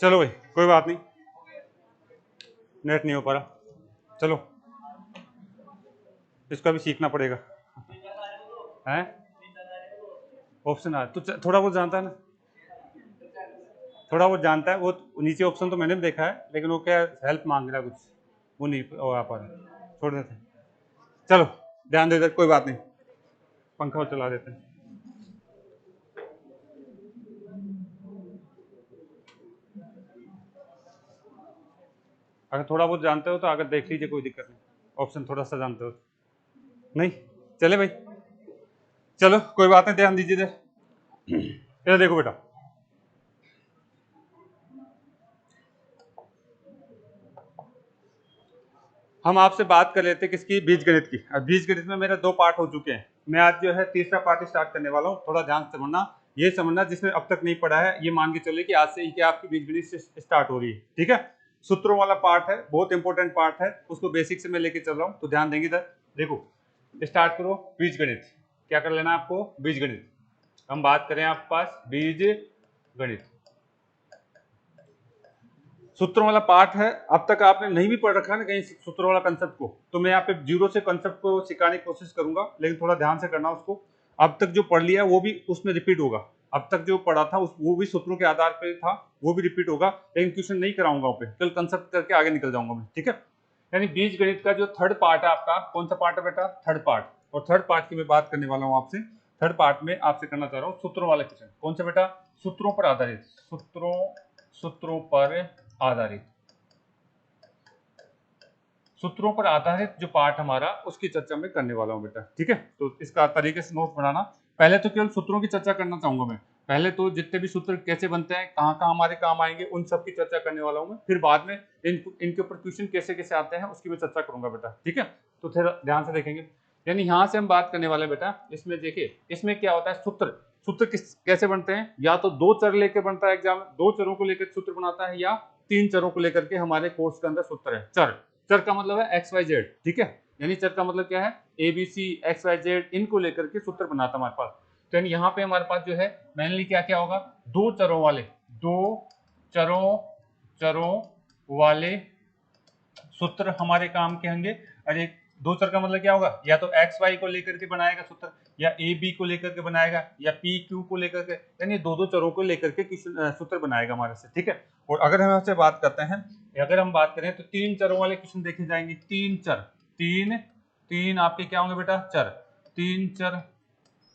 चलो भाई कोई बात नहीं, नेट नहीं हो पा रहा, चलो इसका भी सीखना पड़ेगा। हैं ऑप्शन आ तो थोड़ा बहुत जानता है ना, थोड़ा बहुत जानता है वो। नीचे ऑप्शन तो मैंने भी देखा है, लेकिन वो क्या हेल्प मांग रहा है कुछ, वो नहीं आ पा रहा, छोड़ देते हैं। चलो ध्यान दे इधर, कोई बात नहीं, पंखा चला देते हैं। अगर थोड़ा बहुत जानते हो तो अगर देख लीजिए, कोई दिक्कत नहीं, ऑप्शन थोड़ा सा जानते हो। नहीं चले भाई, चलो कोई बात नहीं, ध्यान दीजिए इधर। इधर देखो बेटा, हम आपसे बात कर लेते किसकी, बीज गणित की। अब बीज गणित में मेरे 2 पार्ट हो चुके हैं, मैं आज जो है तीसरा पार्ट स्टार्ट करने वाला हूँ। थोड़ा ध्यान से समझना, ये समझना जिसने अब तक नहीं पढ़ा है, ये मान के चले कि आज से ही क्या आपकी बीज गणित स्टार्ट हो रही है, ठीक है। सूत्रों वाला पार्ट है, बहुत इंपॉर्टेंट पार्ट है, उसको बेसिक से मैं लेके चल रहा हूँ, तो ध्यान देंगे इधर। देखो स्टार्ट करो बीज गणित, क्या कर लेना आपको, बीज गणित। हम बात करें आपके पास बीज गणित, सूत्रों वाला पार्ट है। अब तक आपने नहीं भी पढ़ रखा है ना कहीं सूत्रों वाला कंसेप्ट को, तो मैं यहाँ पे जीरो से कंसेप्ट को सिखाने की कोशिश करूंगा, लेकिन थोड़ा ध्यान से करना उसको। अब तक जो पढ़ लिया वो भी उसमें रिपीट होगा, अब तक जो पढ़ा था वो भी सूत्रों के आधार पर था, वो भी रिपीट होगा, लेकिन क्वेश्चन नहीं कराऊंगा वहाँ पे, कल कंसेप्ट करके आगे निकल जाऊंगा मैं, ठीक है। यानी बीज गणित का जो थर्ड पार्ट है आपका, कौन सा पार्ट है बेटा, थर्ड पार्ट। और थर्ड पार्ट की मैं बात करने वाला हूँ आपसे। थर्ड पार्ट में आपसे करना चाह रहा हूँ सूत्रों वाला क्वेश्चन, कौन सा बेटा, सूत्रों पर आधारित, सूत्रों पर आधारित, सूत्रों पर आधारित जो पार्ट हमारा, उसकी चर्चा मैं करने वाला हूं बेटा, ठीक है। तो इसका तरीके से नोट बनाना। पहले तो केवल सूत्रों की चर्चा करना चाहूंगा मैं, पहले तो जितने भी सूत्र कैसे बनते हैं, कहाँ कहाँ हमारे काम आएंगे, उन सब की चर्चा करने वाला हूं मैं। फिर बाद में इनके ऊपर क्वेश्चन कैसे कैसे आते हैं उसकी मैं चर्चा करूंगा बेटा, ठीक है। तो थोड़ा ध्यान से देखेंगे। यानी यहाँ से हम बात करने वाले बेटा, इसमें देखिए इसमें क्या होता है, सूत्र सूत्र कैसे बनते हैं, या तो 2 चर लेकर बनता है एग्जाम, 2 चरों को लेकर सूत्र बनाता है, या 3 चरों को लेकर के हमारे कोर्स के अंदर सूत्र है। चर, चर का मतलब है एक्स वाई जेड, ठीक है। यानी चर का मतलब क्या है, A B C X Y Z, इनको लेकर के सूत्र बनाता हमारे पास। तो यानी यहाँ पे हमारे पास जो है मेनली क्या क्या होगा, 2 चरों वाले, 2 चरों वाले सूत्र हमारे काम के होंगे। और एक 2 चर का मतलब क्या होगा, या तो एक्स वाई को लेकर के बनाएगा सूत्र, या ए बी को लेकर के बनाएगा, या पी क्यू को लेकर के, यानी 2 चरों को लेकर के सूत्र बनाएगा हमारे से, ठीक है। और अगर हम आपसे बात करते हैं, अगर हम बात करें तो 3 चरों वाले क्वेश्चन देखे जाएंगे, 3 चर, तीन तीन आपके क्या होंगे बेटा, चर। 3 चर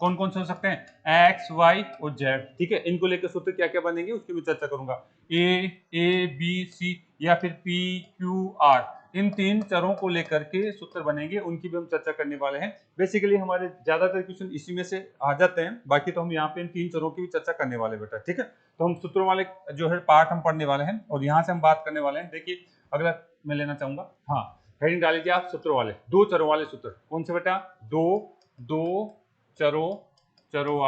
कौन कौन से हो सकते हैं, एक्स वाई और जेड, ठीक है। इनको लेकर सूत्र क्या क्या बनेंगे उसकी मैं चर्चा करूंगा, ए बी सी या फिर पी क्यू आर, इन 3 चरों को लेकर के सूत्र बनेंगे, उनकी भी हम चर्चा करने वाले हैं। बेसिकली हमारे ज्यादातर क्वेश्चन इसी में से आ जाते हैं, बाकी तो हम यहाँ पे इन 3 चरों की भी चर्चा करने वाले बेटा, ठीक है। तो हम सूत्रों वाले जो है पार्ट हम पढ़ने वाले हैं, और यहाँ से हम बात करने वाले हैं। देखिए अगला मैं लेना चाहूंगा, हाँ हेडिंग डाल लीजिए आप, सूत्रों वाले, 2 चरों वाले सूत्र, कौन से बेटा, दो चरों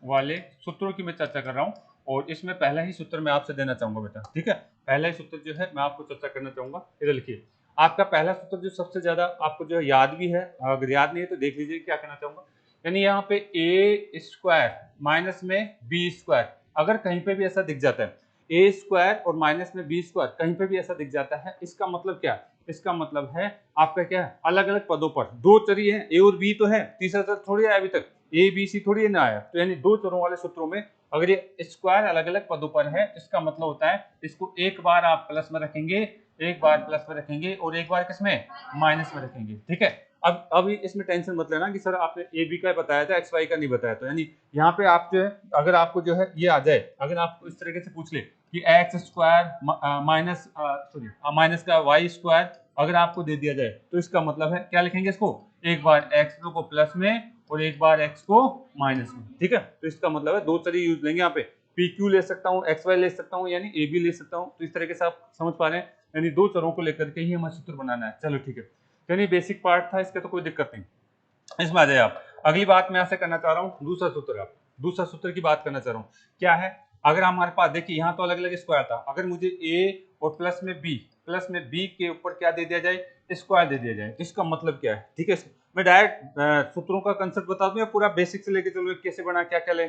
वाले सूत्रों की मैं चर्चा कर रहा हूं। और इसमें पहला ही सूत्र मैं आपसे देना चाहूंगा बेटा, ठीक है। पहला ही सूत्र जो है मैं आपको चर्चा करना चाहूंगा, इधर लिखिए। आपका पहला सूत्र जो सबसे ज्यादा आपको जो है याद भी है, अगर याद नहीं है तो देख लीजिए क्या कहना चाहूंगा। यानी यहाँ पे ए स्क्वायर माइनस में बी स्क्वायर, अगर कहीं पे भी ऐसा दिख जाता है, ए स्क्वायर और माइनस में बी स्क्वायर कहीं पे भी ऐसा दिख जाता है, इसका मतलब क्या, इसका मतलब है आपका क्या है, अलग अलग पदों पर 2 चर ही है, ए और बी तो है, तीसरा चर थोड़ी आया अभी तक, ए बी सी थोड़ी ना आया। तो यानी 2 चरों वाले सूत्रों में अगर ये स्क्वायर अलग अलग पदों पर है, इसका मतलब होता है इसको एक बार आप प्लस में रखेंगे, एक बार प्लस में रखेंगे, और एक बार किसमें, माइनस में रखेंगे, ठीक है। अब इसमें टेंशन मत लेना कि सर आपने ए बी का बताया था, एक्स वाई का नहीं बताया। तो यानी यहाँ पे आप जो है, अगर आपको जो है ये आ जाए, अगर आपको इस तरीके से पूछ ले कि एक्स स्क्वायर माइनस माइनस का वाई स्क्वायर अगर आपको दे दिया जाए, तो इसका मतलब है क्या लिखेंगे इसको, एक बार एक्स को प्लस में और एक बार एक्स को माइनस में, ठीक है। तो इसका मतलब है 2 तरीके यूज लेंगे यहाँ पे, पी क्यू ले सकता हूँ, एक्स वाई ले सकता हूँ, यानी ए बी ले सकता हूँ। तो इस तरीके से आप समझ पा रहे हैं, यानी 2 चरों को लेकर के ही हमें सूत्र बनाना है। चलो ठीक है, यानी बेसिक पार्ट था इसका, तो कोई दिक्कत नहीं, इसमें आ जाए आप। अगली बात मैं आपसे करना चाह रहा हूँ, दूसरा सूत्र, आप दूसरा सूत्र की बात करना चाह रहा हूँ, क्या है। अगर हमारे पास देखिए यहाँ तो अलग अलग स्क्वायर था, अगर मुझे ए और प्लस में बी के ऊपर क्या दे दिया जाए, स्क्वायर दे दिया जाए, इसका मतलब क्या है, ठीक है। मैं डायरेक्ट सूत्रों का कंसेप्ट बता दूं या पूरा बेसिक से लेके चलो कैसे बना क्या क्या ले,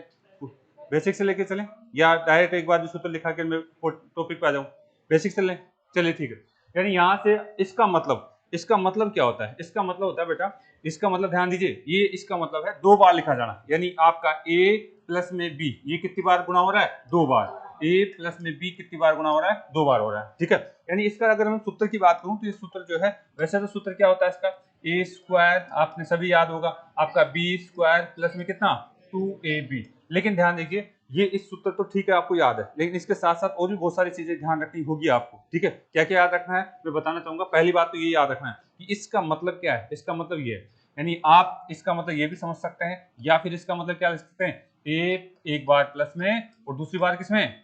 बेसिक से लेके चलें या डायरेक्ट एक बार जो सूत्र लिखा के मैं टॉपिक पे आ जाऊं? बेसिक से लें, चलिए ठीक है। यानी यहाँ से इसका मतलब क्या होता है? इसका मतलब होता है बेटा, इसका मतलब ध्यान दीजिए, ये इसका मतलब है 2 बार लिखा जाना। यानी आपका a प्लस में b ये कितनी बार गुना हो रहा है? 2 बार। a प्लस में b कितनी बार गुना हो रहा है? 2 बार हो रहा है, ठीक है। यानी इसका अगर हम सूत्र की बात करूं तो ये सूत्र जो है, वैसे तो सूत्र क्या होता है इसका, a स्क्वायर आपने सभी याद होगा, आपका b स्क्वायर प्लस में कितना 2ab। लेकिन ध्यान देखिए, ये इस सूत्र तो ठीक है आपको याद है, लेकिन इसके साथ साथ और भी बहुत सारी चीजें ध्यान रखनी होगी आपको, ठीक है। क्या क्या याद रखना है मैं बताना चाहूंगा। पहली बात तो ये याद रखना है कि इसका मतलब क्या है। इसका मतलब ये है, यानी आप इसका मतलब ये भी समझ सकते हैं, या फिर इसका मतलब क्या लिख सकते हैं, एक बार प्लस में और दूसरी बार किसमें,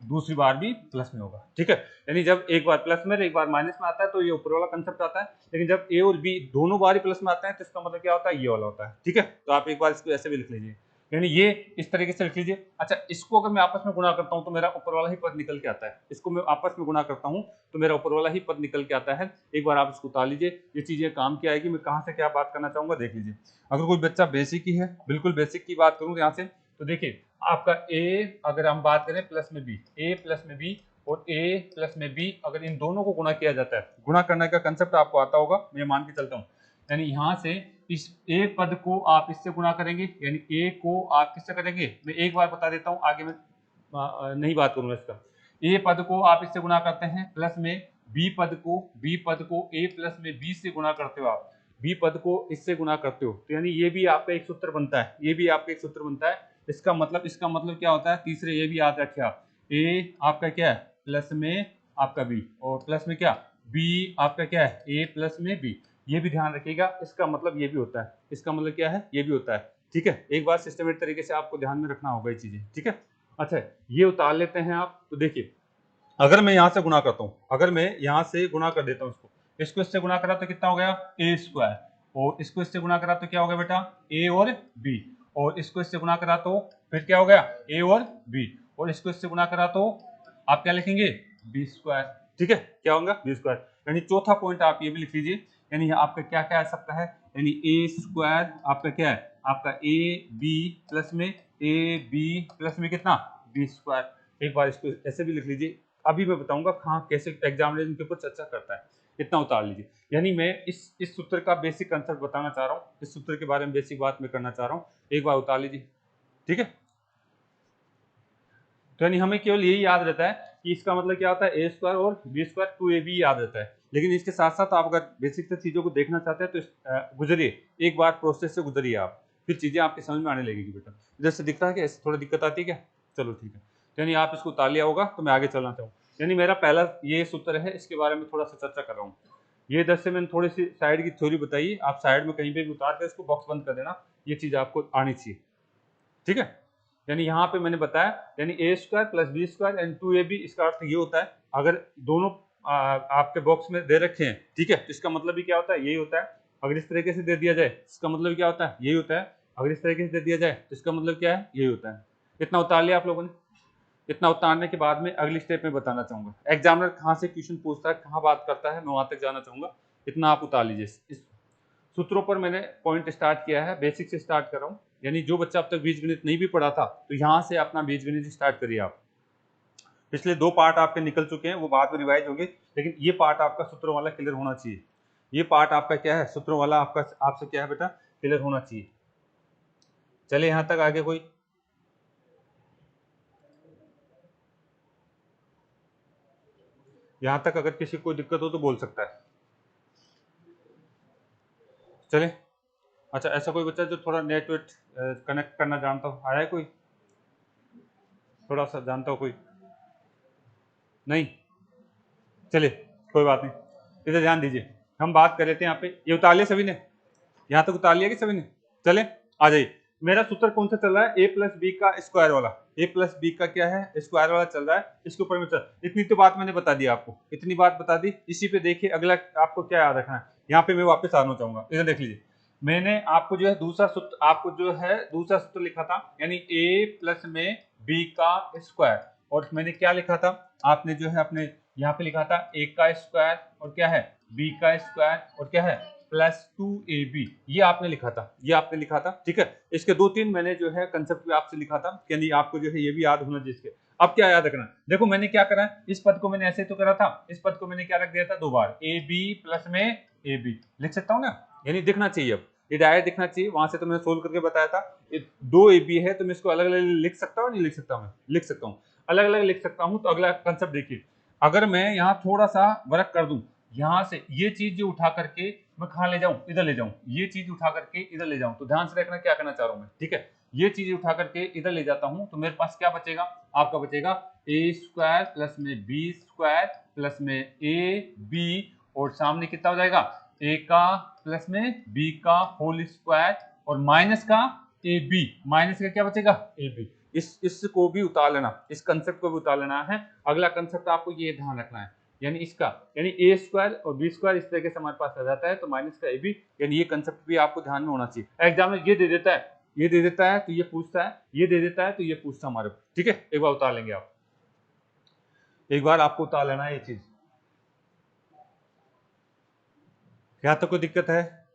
दूसरी बार भी प्लस में होगा, ठीक है। यानी जब एक बार प्लस में एक बार माइनस में आता है तो ये ऊपर वाला कंसेप्ट आता है, लेकिन जब ए और बी दोनों बार ही प्लस में आते हैं तो इसका मतलब क्या होता है, ये वाला होता है, ठीक है। तो आप एक बार इसको ऐसे भी लिख लीजिए, यानी ये इस तरीके से लिख लीजिए। अच्छा, इसको अगर मैं आपस में गुणा करता हूं तो मेरा ऊपर वाला ही पद निकल के आता है। इसको मैं आपस में गुणा करता हूं तो मेरा ऊपर वाला ही पद निकल के आता है। एक बार आप इसको उतार लीजिए, ये चीजें काम की आएगी। मैं कहां से क्या बात करना चाहूंगा देख लीजिए। अगर कोई बच्चा बेसिक ही है, बिल्कुल बेसिक की बात करूं यहाँ से, तो देखिए आपका a, अगर हम बात करें प्लस में b, a प्लस में b और a प्लस में b, अगर इन दोनों को गुणा किया जाता है, गुणा करने का कंसेप्ट आपको आता होगा, मैं मान के चलता हूँ। यानी यहाँ से इस a पद को आप इससे गुणा करेंगे, यानी a को आप किससे करेंगे, मैं एक बार बता देता हूँ, आगे मैं नहीं बात करूंगा इसका। a पद को आप इससे गुणा करते हैं, प्लस में b पद को a प्लस में b से गुणा करते हो, आप b पद को इससे गुणा करते हो, तो यानी ये भी आपका एक सूत्र बनता है, ये भी आपका एक सूत्र बनता है। इसका मतलब क्या होता है, तीसरे ये भी याद रखिए आप, a आपका क्या है प्लस में आपका b, और प्लस में क्या b आपका क्या है a प्लस में b, ये भी ध्यान रखिएगा। इसका मतलब ये भी होता है, इसका मतलब क्या है, ये भी होता है, ठीक है। एक बार सिस्टमेटिक तरीके से आपको ध्यान में रखना होगा ये चीजें, ठीक है। अच्छा, ये उतार लेते हैं आप। तो देखिए, अगर मैं यहाँ से गुणा करता हूँ, अगर मैं यहाँ से गुणा कर देता हूँ इसको इससे गुणा करा तो कितना हो गया a स्क्वायर, और इसको इससे गुणा करा तो क्या हो गया बेटा a और b, और इसको इससे गुणा करा तो फिर क्या हो गया a और b, और इसको इससे गुणा करा तो आप क्या लिखेंगे b स्क्वायर, ठीक है। क्या होगा b स्क्वायर। यानी चौथा पॉइंट आप ये भी लिख लीजिए, यानी आपका क्या क्या आ सकता है, यानी a स्क्वायर आपका क्या है, आपका a b प्लस में a b प्लस में कितना b स्क्वायर। एक बार इसको ऐसे भी लिख लीजिए, अभी मैं बताऊंगा कहाँ कैसे एग्जामिनेशन के ऊपर चर्चा करता है, इतना उतार लीजिए। यानी मैं इस सूत्र का बेसिक कंसेप्ट बताना चाह रहा हूँ, इस सूत्र के बारे में बेसिक बात मैं करना चाह रहा हूँ, एक बार उतार लीजिए, ठीक है। तो यानी हमें केवल यही याद रहता है कि इसका मतलब क्या होता है a स्क्वायर और b स्क्वायर 2ab याद रहता है, लेकिन इसके साथ साथ आप अगर बेसिक से चीजों को देखना चाहते हैं तो गुजरिए, एक बार प्रोसेस से गुजरिए आप, फिर चीजें आपकी समझ में आने लगेगी बेटा। इधर से दिखता है क्या, थोड़ा दिक्कत आती है क्या, चलो ठीक है। यानी आप इसको उतार लिया होगा, तो मैं आगे चलना चाहूँ। यानी मेरा पहला ये सूत्र है, इसके बारे में थोड़ा सा चर्चा कर रहा हूँ। ये इधर से मैंने थोड़ी सी साइड की थ्योरी बताई, आप साइड में कहीं पे भी उतार के इसको बॉक्स बंद कर देना, ये चीज आपको आनी चाहिए, ठीक है। यानी यहाँ पे मैंने बताया, यानी a square plus B square and 2ab, इसका अर्थ ये होता है अगर दोनों आपके बॉक्स में दे रखे हैं, ठीक है, तो इसका मतलब भी क्या होता है, यही होता है। अगर इस तरीके से दे दिया जाए इसका मतलब क्या होता है, यही होता है। अगर इस तरीके से दे दिया जाए तो इसका मतलब क्या है, यही होता है। इतना उतार लिया आप लोगों ने। इतना उतारने के बाद में अगली स्टेप में बताना चाहूंगा, एग्जामिनर कहाँ से क्वेश्चन पूछता है, कहाँ बात करता है, मैं वहां तक जाना चाहूंगा। इतना आप उतार लीजिए। इस सूत्रों पर मैंने पॉइंट स्टार्ट किया है, बेसिक से स्टार्ट कर रहा हूँ। यानी जो बच्चा अब तक बीजगणित नहीं भी पढ़ा था, तो यहाँ से अपना बीजगणित स्टार्ट करिए आप। पिछले 2 पार्ट आपके निकल चुके हैं, वो बाद में रिवाइज होंगे, लेकिन ये पार्ट आपका सूत्रों वाला क्लियर होना चाहिए। ये पार्ट आपका क्या है, सूत्रों वाला आपका आपसे क्या है बेटा, क्लियर होना चाहिए। चले यहाँ तक आगे कोई, यहाँ तक अगर किसी को दिक्कत हो तो बोल सकता है। चले, अच्छा ऐसा कोई बच्चा जो थोड़ा नेट वेट कनेक्ट करना जानता हो, आया है कोई, थोड़ा सा जानता हो कोई, नहीं, चलिए कोई बात नहीं। इधर ध्यान दीजिए, हम बात कर लेते हैं यहाँ पे। ये उतार लिया सभी ने, यहाँ तक उतार लिया कि सभी ने, चले आ जाइए। मेरा सूत्र कौन सा चल रहा है, a प्लस बी का स्क्वायर वाला, a प्लस बी का क्या है स्क्वायर वाला चल रहा है, इसके ऊपर में चल। इतनी तो बात मैंने बता दी आपको, इतनी बात बता दी। इसी पे देखिए अगला आपको क्या याद रखना है, यहाँ पे मैं वापस आना चाहूंगा। इधर देख लीजिए, मैंने आपको जो है दूसरा सूत्र, आपको जो है दूसरा सूत्र लिखा था, यानी a प्लस में b का स्क्वायर, और मैंने क्या लिखा था, आपने जो है अपने यहाँ पे लिखा था a का स्क्वायर और क्या है b का स्क्वायर और क्या है प्लस 2ab, ये आपने लिखा था, ये आपने लिखा था, ठीक है। इसके 2-3 मैंने जो है कंसेप्ट भी आपसे लिखा था, यानी आपको जो है ये भी याद होना चाहिए इसके। अब क्या याद रखना, देखो मैंने क्या करा, इस पद को मैंने ऐसे तो करा था, इस पद को मैंने क्या रख दिया था 2 बार, ab प्लस में ab लिख सकता हूँ ना, यानी दिखना चाहिए, अब ये डायरेक्ट दिखना चाहिए, वहां से तो मैंने सोल्व करके बताया था। 2ab है तो मैं इसको अलग अलग लिख सकता हूँ, नहीं लिख सकता, मैं लिख सकता हूँ, अलग अलग लिख सकता हूँ। तो अगला कंसेप्ट देखिए, अगर मैं यहाँ थोड़ा सा वर्क कर दूं, यहाँ से ये चीज जो उठा करके मैं कहाँ ले जाऊं, इधर ले जाऊं, ये चीज उठा करके इधर ले जाऊं, तो ध्यान से रखना क्या करना चाह रहा हूं मैं, ठीक है। ये चीज उठा करके इधर ले जाता हूं तो मेरे पास क्या बचेगा, आपका बचेगा ए स्क्वायर प्लस में बी स्क्वायर प्लस में ए बी, और सामने कितना हो जाएगा, ए का प्लस में बी का होल स्क्वायर और माइनस का ए बी, माइनस का क्या बचेगा ए बी। इसको भी उतार लेना, इस कंसेप्ट को भी उतार लेना है। अगला कंसेप्ट आपको ये ध्यान रखना है, यानी इसका, यानी ए स्क्वायर और बी स्क्वायर इस तरीके से हमारे पास आ जाता है, तो माइनस का ए बी, यानी ये कंसेप्ट भी आपको ध्यान में होना चाहिए। एग्जाम में ये दे देता है, ये दे देता है तो ये पूछता है, ये दे देता है तो ये पूछता है हमारे, ठीक है। एक बार उतार लेंगे आप, एक बार आपको उतार लेना है ये चीज। यहां तक कोई दिक्कत है,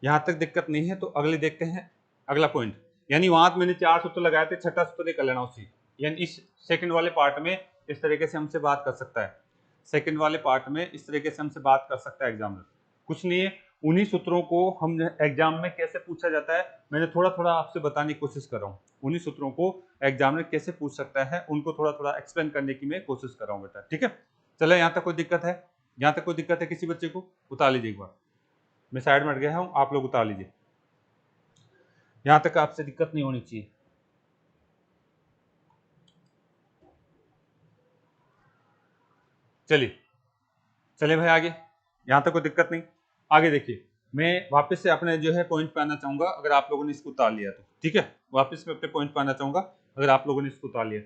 यहां तक दिक्कत नहीं है तो अगले देखते हैं, अगला पॉइंट, यानी वहां मैंने 4 सूत्र लगाए थे, छठा सूत्र कर लेना उसी, यानी इस सेकंड वाले पार्ट में इस तरीके से हमसे बात कर सकता है, सेकंड वाले पार्ट में इस तरीके से हमसे बात कर सकता है एग्जामिनर। कुछ नहीं है, उन्हीं सूत्रों को हम एग्जाम में कैसे पूछा जाता है मैंने थोड़ा थोड़ा आपसे बताने की कोशिश कर रहा हूँ, उन्हीं सूत्रों को एग्जामिनर कैसे पूछ सकता है उनको थोड़ा थोड़ा एक्सप्लेन करने की मैं कोशिश कर रहा हूँ बेटा, ठीक है। चलो यहाँ तक कोई दिक्कत है, यहाँ तक कोई दिक्कत है किसी बच्चे को, उतार लीजिए एक बार, मैं साइड में हट गया हूँ, आप लोग उतार लीजिए, यहां तक आपसे दिक्कत नहीं होनी चाहिए। चलिए चलिए भाई आगे, यहां तक कोई दिक्कत नहीं, आगे देखिए, मैं वापस से अपने जो है पॉइंट पे आना चाहूंगा, अगर आप लोगों ने इसको उतार लिया तो, ठीक है। वापस मैं अपने पॉइंट पे आना चाहूंगा, अगर आप लोगों ने इसको उतार लिया,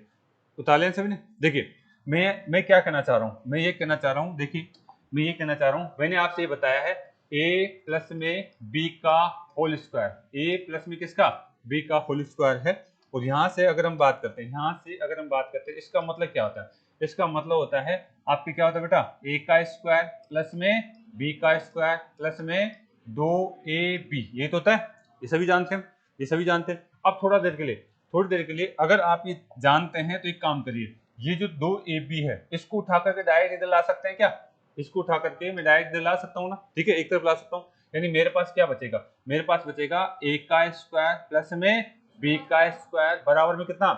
उतार लिया सभी ने। देखिए मैं क्या कहना चाह रहा हूँ, मैं ये कहना चाह रहा हूँ, देखिए मैं ये कहना चाह रहा हूँ, मैंने आपसे ये बताया है a प्लस में b का होल स्क्वायर, a प्लस में किसका, b का होल स्क्वायर है, और यहाँ से अगर हम बात करते हैं, यहाँ से अगर हम बात करते हैं, इसका मतलब क्या होता है, इसका मतलब होता है आपके क्या होता है बेटा, a का स्क्वायर प्लस में b का स्क्वायर प्लस में 2ab, ये तो होता है, ये सभी जानते हैं, ये सभी जानते हैं। अब थोड़ी देर के लिए अगर आप ये जानते हैं तो एक काम करिए, ये जो 2ab है इसको उठा करके डायरेक्ट इधर ला सकते हैं क्या, इसको उठा करके मैं डायरेक्ट इधर ला सकता हूँ ना, ठीक है, एक तरफ ला सकता हूँ, यानी मेरे पास क्या बचेगा, मेरे पास बचेगा a का स्क्वायर प्लस में b का स्क्वायर बराबर में कितना,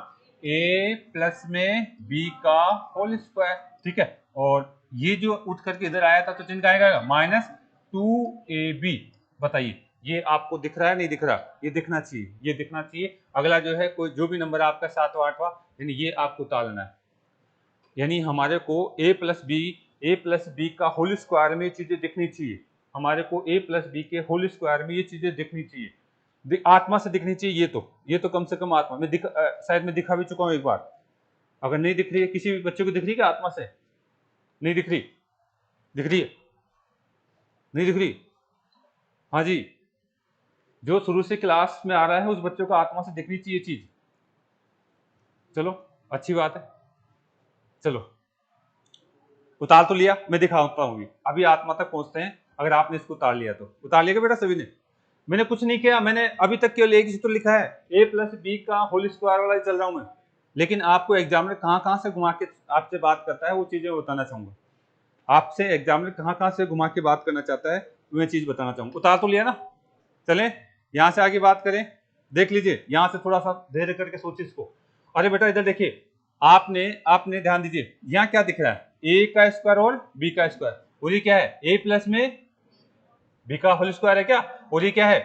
a प्लस में b का होल स्क्वायर, ठीक है। और ये जो उठ करके इधर आया था तो चिन्ह का आएगा -2ab, बताइए ये आपको दिख रहा है नहीं दिख रहा, ये दिखना चाहिए, ये दिखना चाहिए। अगला जो है कोई जो भी नंबर आपका 7वां 8वां, यानी ये आपको उतार लेना है, यानी हमारे को a प्लस बी का होल स्क्वायर में ये चीजें दिखनी चाहिए, हमारे को a प्लस बी के होल स्क्वायर में ये चीजें दिखनी चाहिए, आत्मा से दिखनी चाहिए, ये तो कम से कम आत्मा में शायद मैं दिखा भी चुका हूं एक बार, अगर नहीं दिख रही है किसी भी बच्चे को दिख रही है क्या आत्मा से, नहीं दिख रही, दिख रही है, नहीं दिख रही, हाँ जी, जो शुरू से क्लास में आ रहा है उस बच्चों को आत्मा से दिखनी चाहिए चीज, चलो अच्छी बात है, चलो उतार तो लिया, मैं दिखाता हूँ अभी आत्मा तक पहुंचते हैं, अगर आपने इसको उतार लिया तो, उतार लिया बेटा सभी ने, मैंने कुछ नहीं किया, मैंने अभी तक केवल एक ही सूत्र लिखा है, a प्लस बी का होल स्क्वायर वाला ही चल रहा हूं मैं, लेकिन आपको एग्जामिनर कहां से घुमा के आपसे बात करता है वो चीजें बताना चाहूंगा, आपसे एग्जामिनर कहां से घुमा के बात करना चाहता है वो मैं चीज बताना चाहूंगा। उतार तो लिया ना, चले यहां से आगे बात करें, देख लीजिए यहां से थोड़ा सा धैर्य करके सोचिए इसको। अरे बेटा इधर देखिए, आपने ध्यान दीजिए, यहाँ क्या दिख रहा है, a का स्क्वायर और b का स्क्वायर, और ये क्या है, a प्लस में b का होल स्क्वायर है क्या, और ये क्या है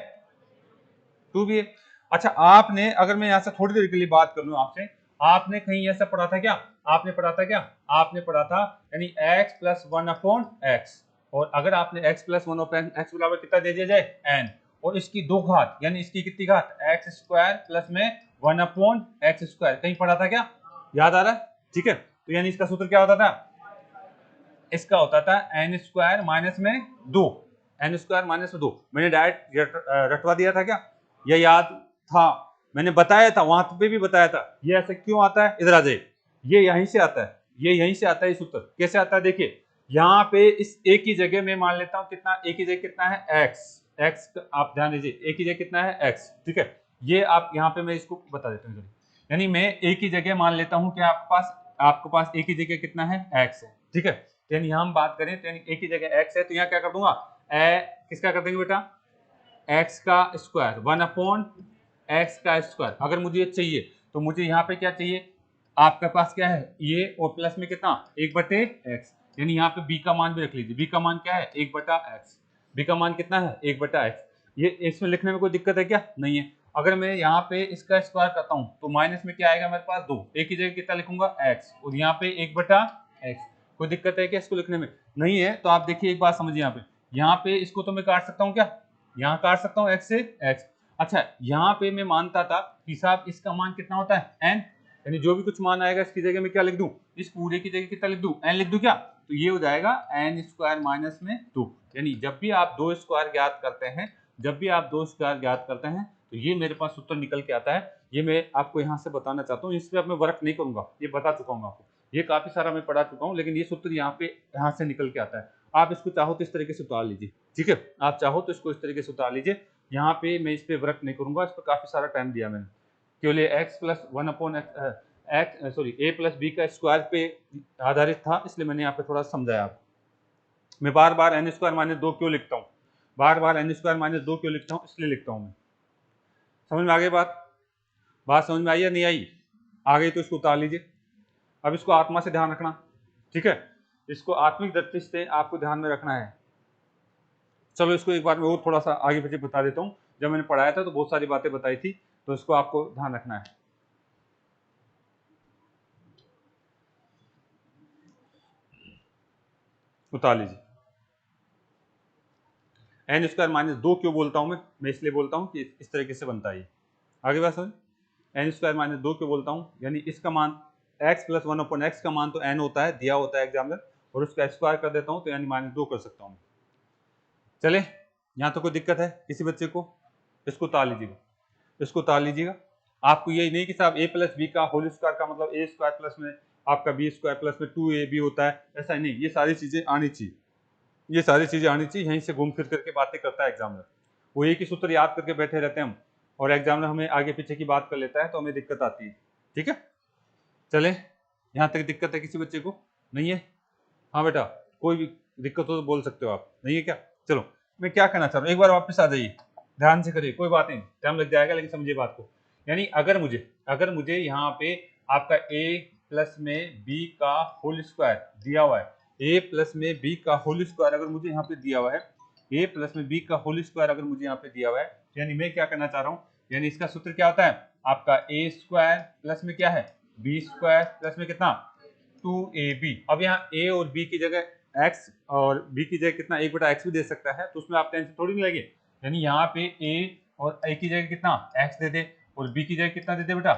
2b है। अच्छा आपने, अगर मैं यहाँ से थोड़ी देर के लिए बात कर लूं आपसे, आपने कहीं ऐसा पढ़ा था क्या, आपने पढ़ा था क्या, आपने पढ़ा था यानी x प्लस 1/x, और अगर आपने x प्लस 1/x बराबर कितना दे दिया जाए n, और इसकी 2 घात, यानी इसकी कितनी घात, x स्क्वायर प्लस में 1/x स्क्वायर, कहीं पढ़ा था क्या, याद आ रहा है, ठीक है। तो यानी इसका सूत्र क्या होता था, इसका होता था n स्क्वायर माइनस में 2, n स्क्वायर माइनस 2, मैंने डायरेक्ट रटवा दिया था क्या, यह याद था, मैंने बताया था, वहां पे भी बताया था, ये ऐसे क्यों आता है, इधर आ जाइए, ये यहीं से आता है, ये यहीं से आता है, ये सूत्र कैसे आता है देखिए, यहाँ पे इस a की जगह में मान लेता हूँ कितना, a की जगह कितना है x, आप ध्यान दीजिए a की जगह कितना है x, ठीक है। ये आप यहाँ पे मैं इसको बता देता हूँ, यानी मैं a की जगह मान लेता हूँ कि आपके पास a की जगह कितना है x है, ठीक है। यानी यहाँ हम बात करें तो यानी a की जगह x है, तो यहाँ क्या कर दूंगा, किसका कर देंगे बेटा, x का स्क्वायर 1/x का स्क्वायर। अगर मुझे ये चाहिए तो मुझे यहाँ पे क्या चाहिए, आपके पास क्या है ये, और प्लस में कितना 1/x, यानी यहाँ पे b का मान भी रख लीजिए, b का मान क्या है 1/x, b का मान कितना है 1/x। ये इसमें लिखने में कोई दिक्कत है क्या, नहीं है। अगर मैं यहाँ पे इसका स्क्वायर करता हूँ तो माइनस में क्या आएगा मेरे पास 2, a की जगह कितना लिखूंगा x, और यहाँ पे 1/x। कोई दिक्कत है क्या इसको लिखने में, नहीं है। तो आप देखिए एक बात समझिए, यहाँ पे इसको तो मैं काट सकता हूँ क्या, यहाँ काट सकता हूँ x से x। अच्छा यहाँ पे मैं मानता था कि साहब इसका मान कितना होता है n, यानी जो भी कुछ मान आएगा इसकी जगह में क्या लिख दूं, इस पूरे की जगह कितना लिख दूं, n लिख दूं क्या, तो ये हो जाएगा n स्क्वायर माइनस में 2। यानी जब भी आप दो स्क्वायर ज्ञात करते हैं, जब भी आप दो स्क्वायर ज्ञात करते हैं तो ये मेरे पास सूत्र निकल के आता है। ये मैं आपको यहाँ से बताना चाहता हूँ, इस पर अब मैं वर्क नहीं करूंगा, ये बता चुका हूँ आपको, ये काफी सारा मैं पढ़ा चुका हूँ, लेकिन ये सूत्र यहाँ से निकल के आता है। आप इसको चाहो तो इस तरीके से उतार लीजिए, ठीक है, आप चाहो तो इसको इस तरीके से उतार लीजिए। यहाँ पे मैं इस पे वर्क नहीं करूंगा, इस पर काफी सारा टाइम दिया मैंने, केवल x plus 1/x sorry a plus B का स्क्वायर पे आधारित था, इसलिए मैंने यहाँ पे थोड़ा समझाया आपको। मैं बार बार n स्क्वायर माइनस 2 क्यों लिखता हूँ, बार बार n स्क्वायर माइनस 2 क्यों लिखता हूँ, इसलिए लिखता हूँ मैं। समझ में आ गई बात समझ में आई या नहीं आई, आ गई तो इसको उतार लीजिए। अब इसको आत्मा से ध्यान रखना, ठीक है, इसको आत्मिक दृष्टि से आपको ध्यान में रखना है। चलो इसको एक बार मैं और थोड़ा सा आगे पीछे बता देता हूँ, जब मैंने पढ़ाया था तो बहुत सारी बातें बताई थी, तो इसको आपको ध्यान रखना है। उतार लीजिए। n स्क्वायर माइनस 2 क्यों बोलता हूँ मैं इसलिए बोलता हूँ कि इस तरीके से बनता है। आगे बात समझ, n स्क्वायर माइनस 2 क्यों बोलता हूँ, यानी इसका मान x प्लस 1/x का मान तो n होता है, दिया होता है एग्जामिनर, और उसका स्क्वायर कर देता हूँ तो यानी -2 कर सकता हूँ। चले यहाँ तो कोई दिक्कत है किसी बच्चे को, इसको उतार लीजिएगा, इसको उतार लीजिएगा। आपको यही नहीं कि साहब a प्लस बी का होल स्क्वायर का मतलब a स्क्वायर प्लस में आपका b स्क्वायर प्लस में 2ab होता है, ऐसा नहीं, ये सारी चीजें आनी चाहिए, ये सारी चीजें आनी चाहिए। यहीं से घूम फिर करके बातें करता है एग्जामिनर, वो एक ही सूत्र याद करके बैठे रहते हैं हम, और एग्जामिनर हमें आगे पीछे की बात कर लेता है तो हमें दिक्कत आती है, ठीक है। चले यहाँ तक दिक्कत है किसी बच्चे को, नहीं है, हाँ बेटा कोई भी दिक्कत हो तो बोल सकते हो आप, नहीं है क्या। चलो मैं क्या कहना चाह रहा हूँ, एक बार वापस आ जाइए, ध्यान से करिए, कोई बात नहीं टाइम लग जाएगा लेकिन समझिए बात को। यानी अगर मुझे यहाँ पे आपका a प्लस में b का होल स्क्वायर दिया हुआ है, a प्लस में b का होल स्क्वायर अगर मुझे यहाँ पे दिया हुआ है, a प्लस में b का होल स्क्वायर अगर मुझे यहाँ पे दिया हुआ है, यानी मैं क्या करना चाह रहा हूँ, यानी इसका सूत्र क्या होता है आपका a स्क्वायर प्लस में क्या है b स्क्वायर प्लस में कितना 2ab। अब यहाँ a और b की जगह x और b की जगह कितना 1/x भी दे सकता है, तो उसमें आप टेंशन थोड़ी नहीं लगे। यानी यहाँ पे a और a की जगह कितना x दे दे और b की जगह कितना दे दे बेटा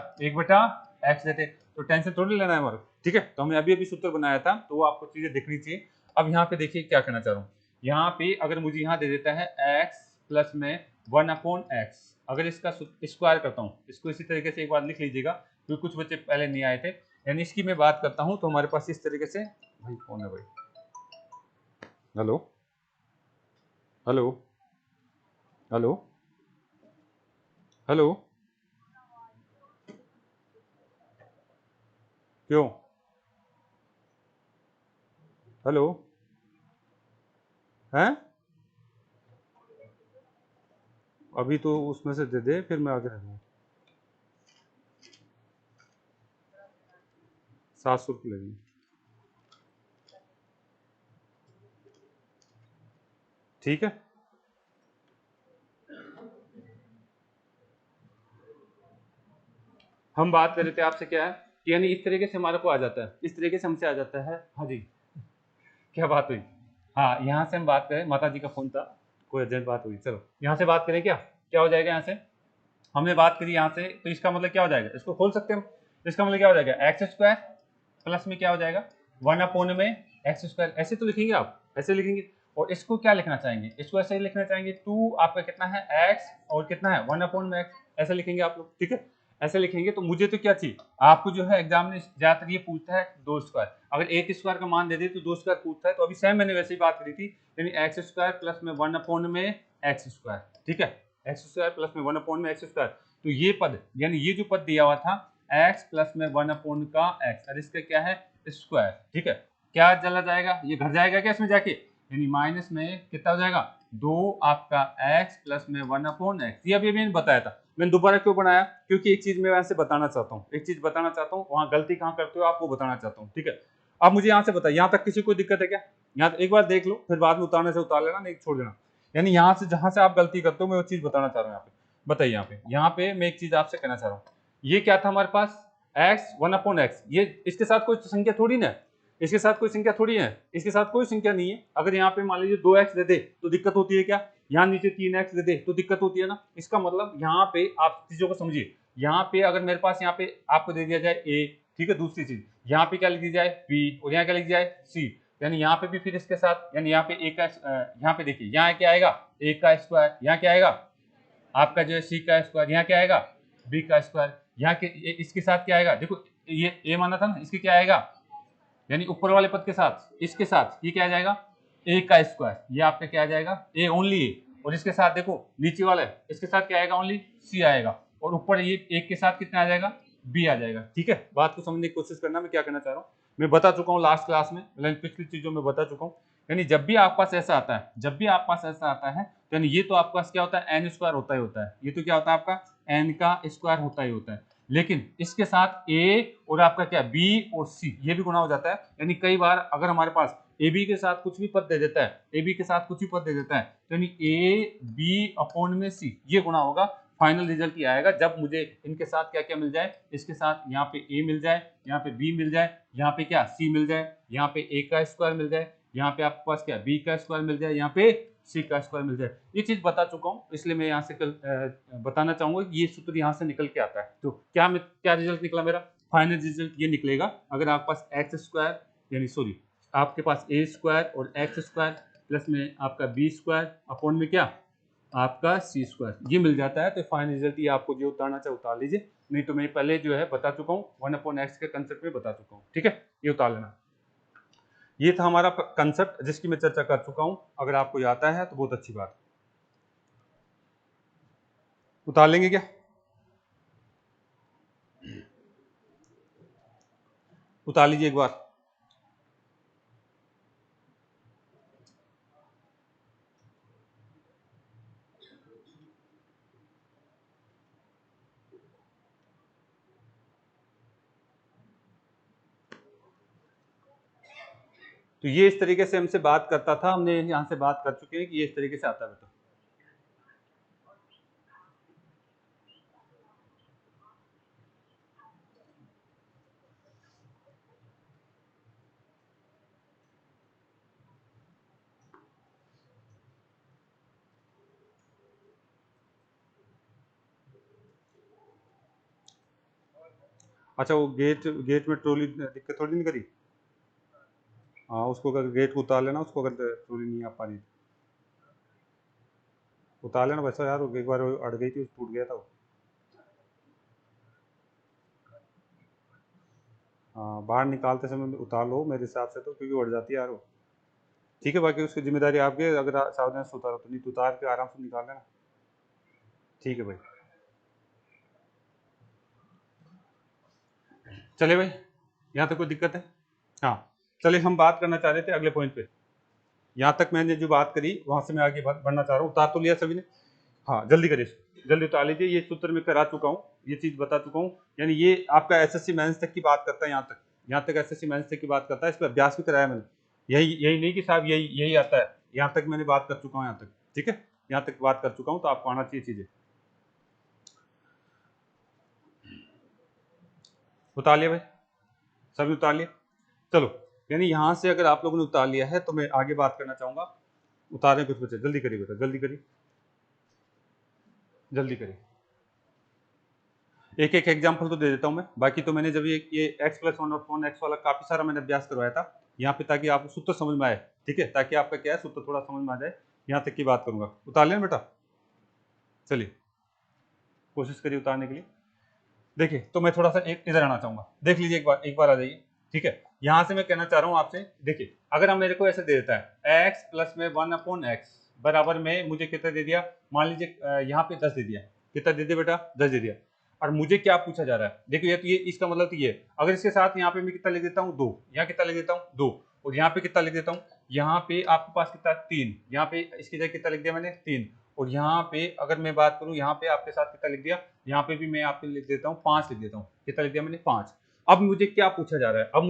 1/x देते, तो टेंशन थोड़ी लेना है हमारे, ठीक है। तो हमने अभी सूत्र बनाया था तो वो आपको चीजें देखनी चाहिए। अब यहाँ पे देखिए क्या कहना चाह रहा हूँ, यहाँ पे अगर मुझे यहाँ दे देता है x प्लस में 1/x, अगर इसका स्क्वायर करता हूँ, इसको इसी तरीके से एक बार लिख लीजिएगा क्योंकि कुछ बच्चे पहले नहीं आए थे, यानी इसकी मैं बात करता हूँ तो हमारे पास इस तरीके से, भाई कौन है भाई, हेलो हेलो हेलो हेलो, क्यों, हेलो हैं, अभी तो उसमें से दे दे फिर मैं आगे रहूँगा। 700 रुपये लगेंगे, ठीक है। हम बात कर रहे थे आपसे क्या है कि यानी इस तरीके से हमारे को आ जाता है, इस तरीके से हमसे आ जाता है। हाँ जी क्या बात हुई, हाँ यहाँ से हम बात करें, माता जी का फोन था, कोई अर्जेंट बात हुई, चलो यहाँ से बात करें, क्या क्या हो जाएगा, यहाँ से हमने बात करी यहाँ से, तो इसका मतलब क्या हो जाएगा, इसको खोल सकते हैं हम, इसका मतलब क्या हो जाएगा एक्स स्क्वायर प्लस में क्या हो जाएगा 1/में एक्स स्क्वायर, ऐसे तो लिखेंगे आप, ऐसे लिखेंगे, और इसको क्या लिखना चाहेंगे, इसको ऐसे ही लिखना चाहेंगे 2 आपका कितना है एक्स और कितना है 1/में एक्स, ऐसे लिखेंगे आप लोग, ठीक है। ऐसे लिखेंगे। तो मुझे तो क्या चाहिए, आपको जो है एग्जाम में ज्यादातर ये पूछता है दो स्क्वायर, अगर एक स्क्वायर का मान दे दे तो दो स्क्वायर पूछता है। तो अभी सेम मैंने वैसे ही बात करी थी, यानी एक्स स्क्वायर प्लस में 1 में एक्स स्क्वायर, ठीक है, एक्स स्क्वायर प्लस में 1 में एक्स स्क्वायर। तो ये पद, यानी ये जो पद दिया हुआ था एक्स प्लस में 1 का एक्स, और इसका क्या है स्क्वायर, ठीक है, क्या चला जाएगा, ये घर जाएगा क्या इसमें जाके, यानी माइनस में कितना हो जाएगा, दो आपका x प्लस में 1/x। ये अभी मैंने बताया था, मैंने दोबारा क्यों बनाया, क्योंकि एक चीज मैं यहाँ से बताना चाहता हूँ, एक चीज बताना चाहता हूँ, वहां गलती कहाँ करते हो आपको बताना चाहता हूँ, ठीक है। अब मुझे यहाँ से बताइए, यहाँ तक किसी को दिक्कत है क्या, यहाँ एक बार देख लो, फिर बाद में उतारने से उतार लेना, नहीं छोड़ देना। यानी यहाँ से जहां से आप गलती करते हो मैं वो चीज बताना चाह रहा हूँ यहाँ पे। बताइए यहाँ पे मैं एक चीज आपसे कहना चाह रहा हूँ, ये क्या था हमारे पास x 1/x, ये इसके साथ कोई संख्या थोड़ी ना, इसके साथ कोई संख्या थोड़ी है, इसके साथ कोई संख्या नहीं है। अगर यहाँ पे मान लीजिए 2x दे दे तो दिक्कत होती है क्या, यहाँ नीचे 3x दे दे तो दिक्कत होती है ना। इसका मतलब यहाँ पे आप चीजों को समझिए, यहाँ पे अगर मेरे पास यहाँ पे आपको दे दिया जाए a, ठीक है, दूसरी चीज यहाँ पे क्या लिख दी जाए b, और यहाँ क्या लिख दिया जाए c, यानी यहाँ पे भी फिर इसके साथ, यानी यहाँ पे a का, यहाँ पे देखिए यहाँ क्या आएगा a का स्क्वायर, यहाँ क्या आएगा आपका जो है c का स्क्वायर, यहाँ क्या आएगा b का स्क्वायर, यहाँ के इसके साथ क्या आएगा, देखो ये a माना था ना, इसके क्या आएगा, यानी ऊपर वाले पद के साथ इसके साथ ये क्या आ जाएगा a का स्क्वायर, ये आपका क्या आ जाएगा a ओनली a, और इसके साथ देखो नीचे वाला है इसके साथ क्या आएगा ओनली c आएगा, और ऊपर ये एक के साथ कितना आ जाएगा b आ जाएगा, ठीक है। बात को समझने की कोशिश करना, मैं क्या कहना चाह रहा हूँ, मैं बता चुका हूँ लास्ट क्लास में, पिछली चीजों में बता चुका हूँ। यानी जब भी आपके पास ऐसा आता है, जब भी आपके पास ऐसा आता है, तो यानी ये तो आपके पास क्या होता है एन स्क्वायर होता ही होता है, ये तो क्या होता है आपका एन का स्क्वायर होता ही होता है, लेकिन इसके साथ a और आपका क्या b और c ये भी गुना हो जाता है। यानी कई बार अगर हमारे पास ए बी के साथ कुछ भी पद दे देता है, ए बी के साथ कुछ भी पद दे देता है, तो यानी ए बी अपॉन में सी ये गुना होगा। फाइनल रिजल्ट ये आएगा जब मुझे इनके साथ क्या क्या मिल जाए, इसके साथ यहाँ पे a मिल जाए, यहाँ पे b मिल जाए, यहाँ पे क्या c मिल जाए, यहाँ पे a का स्क्वायर मिल जाए, यहाँ पे आपके पास क्या b का स्क्वायर मिल जाए, यहाँ पे c का स्क्वायर मिल जाए। ये चीज बता चुका हूँ, इसलिए मैं यहाँ से कल बताना चाहूंगा कि ये सूत्र यहाँ से निकल के आता है। तो क्या रिजल्ट निकला मेरा, फाइनल रिजल्ट ये निकलेगा, अगर आपके पास एक्स स्क्वायर, यानी सॉरी आपके पास a स्क्वायर और एक्स स्क्वायर प्लस में आपका b स्क्वायर अपॉन में क्या आपका c स्क्वायर ये मिल जाता है, तो फाइनल रिजल्ट ये आपको जो उतारना चाहे उतार लीजिए, नहीं तो मैं पहले जो है बता चुका हूँ 1/x के कंसेप्ट में बता चुका हूँ, ठीक है, ये उतार लेना। ये था हमारा कंसेप्ट जिसकी मैं चर्चा कर चुका हूँ, अगर आपको ये आता है तो बहुत अच्छी बात, उतार लेंगे क्या, उतार लीजिए एक बार। तो ये इस तरीके से हमसे बात करता था, हमने यहाँ से बात कर चुके हैं कि ये इस तरीके से आता है बेटा। अच्छा वो गेट गेट में ट्रॉली दिक्कत थोड़ी नहीं करी, हाँ उसको अगर गेट को उतार लेना, उसको अगर ट्रॉली नहीं आ पा रही उतार लेना वैसा यार, एक बार अड़ गई थी टूट गया था वो। हाँ बाहर निकालते समय उतार लो मेरे हिसाब से, तो क्योंकि उड़ जाती है यार वो, ठीक है, बाकी उसकी जिम्मेदारी आपकी, अगर सावधानी से उतारो तो, नहीं तो उतार के आराम से निकाल लेना, ठीक है भाई। चले भाई, यहाँ तक कोई दिक्कत है, हाँ चलिए हम बात करना चाह रहे थे अगले पॉइंट पे, यहाँ तक मैंने जो बात करी वहां से मैं आगे बढ़ना चाह रहा हूँ। उतार तो लिया सभी ने, हाँ जल्दी करिए, जल्दी उतार लीजिए, ये सूत्र मैं करा चुका हूँ, ये चीज बता चुका हूँ, यानी ये आपका एसएससी मेंस तक की बात करता है, यहाँ तक एसएससी मेंस तक की बात करता है, इस पर अभ्यास भी कराया मैंने, यही यही नहीं कि साहब यही यही आता है, यहाँ तक मैंने बात कर चुका हूँ, यहाँ तक ठीक है, यहाँ तक बात कर चुका हूँ, तो आपको आना चाहिए चीजें। उतार लिया भाई, सभी उतार लिया, चलो, यानी यहाँ से अगर आप लोगों ने उतार लिया है तो मैं आगे बात करना चाहूंगा। उतारें कुछ बच्चे, जल्दी करिए बेटा, जल्दी करिए, जल्दी करिए, एक एक एग्जाम्पल तो दे देता हूं मैं, बाकी तो मैंने जब ये x प्लस 1/x वाला काफी सारा मैंने अभ्यास करवाया था यहाँ पे, ताकि आपको सूत्र समझ में आए, ठीक है, ताकि आपका क्या है सूत्र थोड़ा समझ में आ जाए, यहाँ तक की बात करूंगा। उतार लेना बेटा, चलिए कोशिश करिए उतारने के लिए। देखिए तो मैं थोड़ा सा एक इधर आना चाहूंगा, देख लीजिए एक बार आ जाइए। ठीक है, यहां से मैं कहना चाह रहा हूं आपसे, देखिए अगर हम मेरे को ऐसे दे देता है x प्लस में 1/x बराबर में मुझे कितना दे दिया, मान लीजिए यहाँ पे 10 दे दिया, कितना दे दिया बेटा, 10 दे दिया। और मुझे क्या पूछा जा रहा है, देखिए ये तो ये इसका मतलब तो ये है। अगर इसके साथ यहाँ पे मैं कितना लिख देता हूँ 2, यहाँ कितना लिख देता हूँ 2, और यहाँ पे कितना लिख देता हूँ, यहाँ पे आपके पास कितना 3, यहाँ पे इसकी जगह कितना लिख दिया मैंने 3, और यहाँ पे अगर मैं बात करूँ यहाँ पे आपके साथ कितना लिख दिया, यहाँ पे भी मैं आपके लिख देता हूँ 5 लिख देता हूँ, कितना लिख दिया मैंने 5। अब मुझे क्या पूछा जा रहा है, अब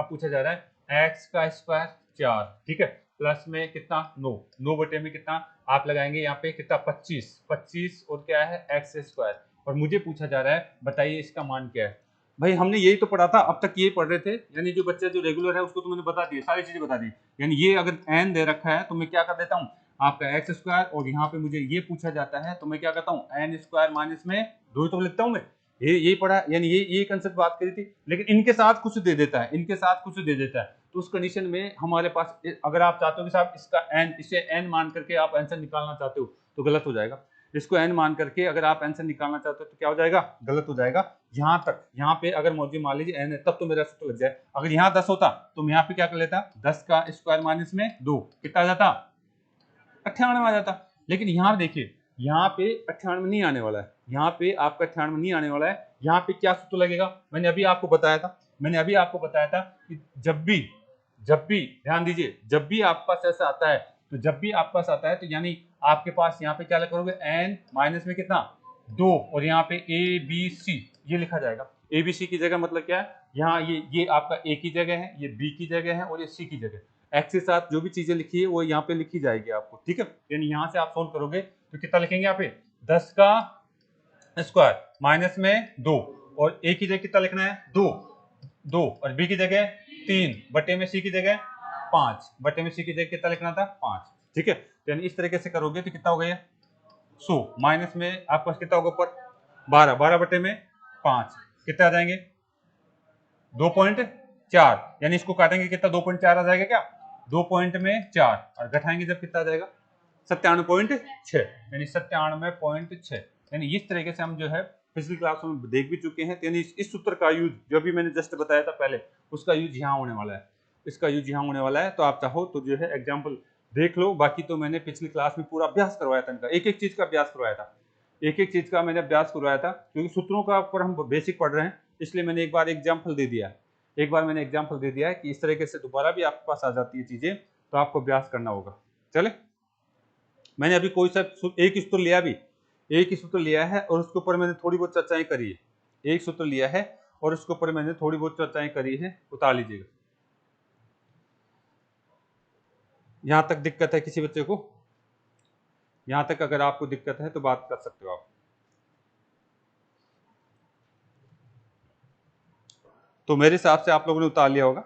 पूछा जा रहा है x का स्क्वायर 4, ठीक है, प्लस में कितना 9, 9 बटे में कितना आप लगाएंगे यहाँ पे कितना 25, 25 और क्या है एक्स स्क्वायर, और मुझे पूछा जा रहा है बताइए इसका मान क्या है। भाई हमने यही तो पढ़ा था, अब तक ये पढ़ रहे थे, यानी जो बच्चा जो रेगुलर है उसको तो मैंने बता दिया, सारी चीजें बता दी। यानी ये अगर n दे रखा है तो मैं क्या कर देता हूँ आपका एक्स स्क्वायर, और यहाँ पे मुझे ये पूछा जाता है तो मैं क्या करता हूँ एन स्क्वायर माइनस में 2 तो लिखता हूँ मैं, ये पढ़ा, यानी ये कंसेप्ट बात करी थी। लेकिन इनके साथ कुछ दे देता है, इनके साथ कुछ दे देता है, तो उस कंडीशन में हमारे पास अगर आप चाहते हो कि साहब इसका एन, इसे एन मान करके आप आंसर निकालना चाहते हो तो गलत हो जाएगा। इसको एन मान करके अगर आप आंसर निकालना चाहते हो तो क्या हो जाएगा, गलत हो जाएगा। यहाँ तक, यहाँ पे अगर मौजूद मान लीजिए एन है तब तो मेरा सूत्र लग जाए। अगर यहाँ 10 होता तो मैं यहाँ पे क्या कर लेता, 10 का स्क्वायर माइनस में 2 कितना आ जाता, 98 आ जाता। लेकिन यहाँ देखिए यहाँ पे 98 नहीं आने वाला है, यहाँ पे आपका 98 नहीं आने वाला है। यहाँ पे क्या सूत्र लगेगा, मैंने अभी आपको बताया था कि जब भी ध्यान दीजिए, जब भी आपके पास ऐसा आता है तो यानी आपके पास यहाँ पे क्या करोगे n माइनस में कितना 2, और यहाँ पे a b c ये लिखा जाएगा। a b c की जगह मतलब क्या है, यहाँ ये आपका a की जगह है, ये b की जगह है और ये c की जगह। x के साथ जो भी चीजें लिखी है वो यहाँ पे लिखी जाएगी आपको, ठीक है। यानी यहाँ से आप सोल्व करोगे तो कितना लिखेंगे यहाँ पे 10 का स्क्वायर माइनस में 2, और a की जगह कितना लिखना है 2, और b की जगह 3 बटे में c की जगह 5, बटे में c की जगह कितना लिखना था 5, ठीक है। यानी इस तरीके से करोगे तो कितना हो गया 100, माइनस में आपके पास कितना होगा ऊपर 12, 12 बटे में 5 कितने आ जाएंगे 2.4, यानी इसको काटेंगे कितना 2.4 आ जाएगा क्या, 2.4, और घटाएंगे जब कितना आ जाएगा 97.6, यानी 97.6। यानी इस तरीके से हम जो है पिछली क्लास में देख भी चुके हैं। यानी इस सूत्र का यूज जो भी मैंने जस्ट बताया था पहले, उसका यूज यहाँ होने वाला है, इसका यूज यहाँ होने वाला है। तो आप चाहो तो जो है एग्जाम्पल देख लो, बाकी तो मैंने पिछली क्लास में पूरा अभ्यास करवाया था, इनका एक एक चीज का अभ्यास करवाया था, एक एक चीज का मैंने अभ्यास करवाया था, क्योंकि सूत्रों का ऊपर हम बेसिक पढ़ रहे हैं, इसलिए मैंने एक बार एग्जाम्पल दे दिया है कि इस तरीके से दोबारा भी आपके पास आ जाती है चीजें, तो आपको अभ्यास करना होगा। चले, मैंने अभी कोई सा एक ही सूत्र लिया है और उसके ऊपर मैंने थोड़ी बहुत चर्चाएं करी है, एक सूत्र लिया है और उसके ऊपर मैंने थोड़ी बहुत चर्चाएं करी है, उतार लीजिएगा। यहां तक दिक्कत है किसी बच्चे को, यहां तक अगर आपको दिक्कत है तो बात कर सकते हो आप। तो मेरे हिसाब से आप लोगों ने उतार लिया होगा,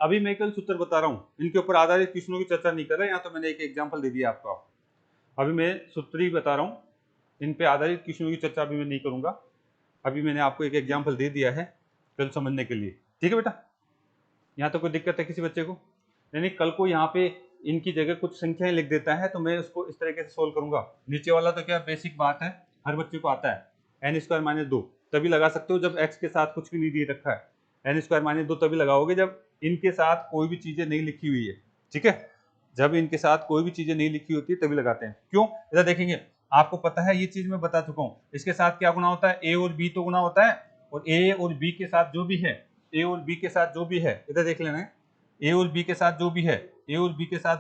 अभी मैं कल सूत्र बता रहा हूँ, इनके ऊपर आधारित क्वेश्चनों की चर्चा नहीं कर रहा, यहाँ तो मैंने एक एग्जाम्पल दे दिया आपको। अभी मैं सूत्र ही बता रहा हूँ, इन पे आधारित क्वेश्चनों की चर्चा अभी मैं नहीं करूंगा। अभी मैंने आपको एक एग्जाम्पल दे दिया है कल समझने के लिए, ठीक है बेटा। यहाँ तो कोई दिक्कत है किसी बच्चे को, यानी कल को यहाँ पे इनकी जगह कुछ संख्याएं लिख देता है तो मैं उसको इस तरीके से सोल्व करूंगा। नीचे वाला तो क्या बेसिक बात है, हर बच्चे को आता है, एन स्क्वायर माइनस 2 तभी लगा सकते हो जब एक्स के साथ कुछ भी नहीं दिए रखा है, एन स्क्वायर माइनस 2 तभी लगाओगे जब इनके साथ कोई भी चीजें नहीं लिखी हुई है, ठीक है। जब इनके साथ कोई भी चीजें नहीं लिखी होती है तभी लगाते हैं। क्यों, इधर देखेंगे, आपको पता है ये चीज मैं बता चुका हूँ, इसके साथ क्या गुना होता है, ए और बी तो गुना होता है, और ए और बी के साथ जो भी है, इधर देख लेना है, ए और बी के साथ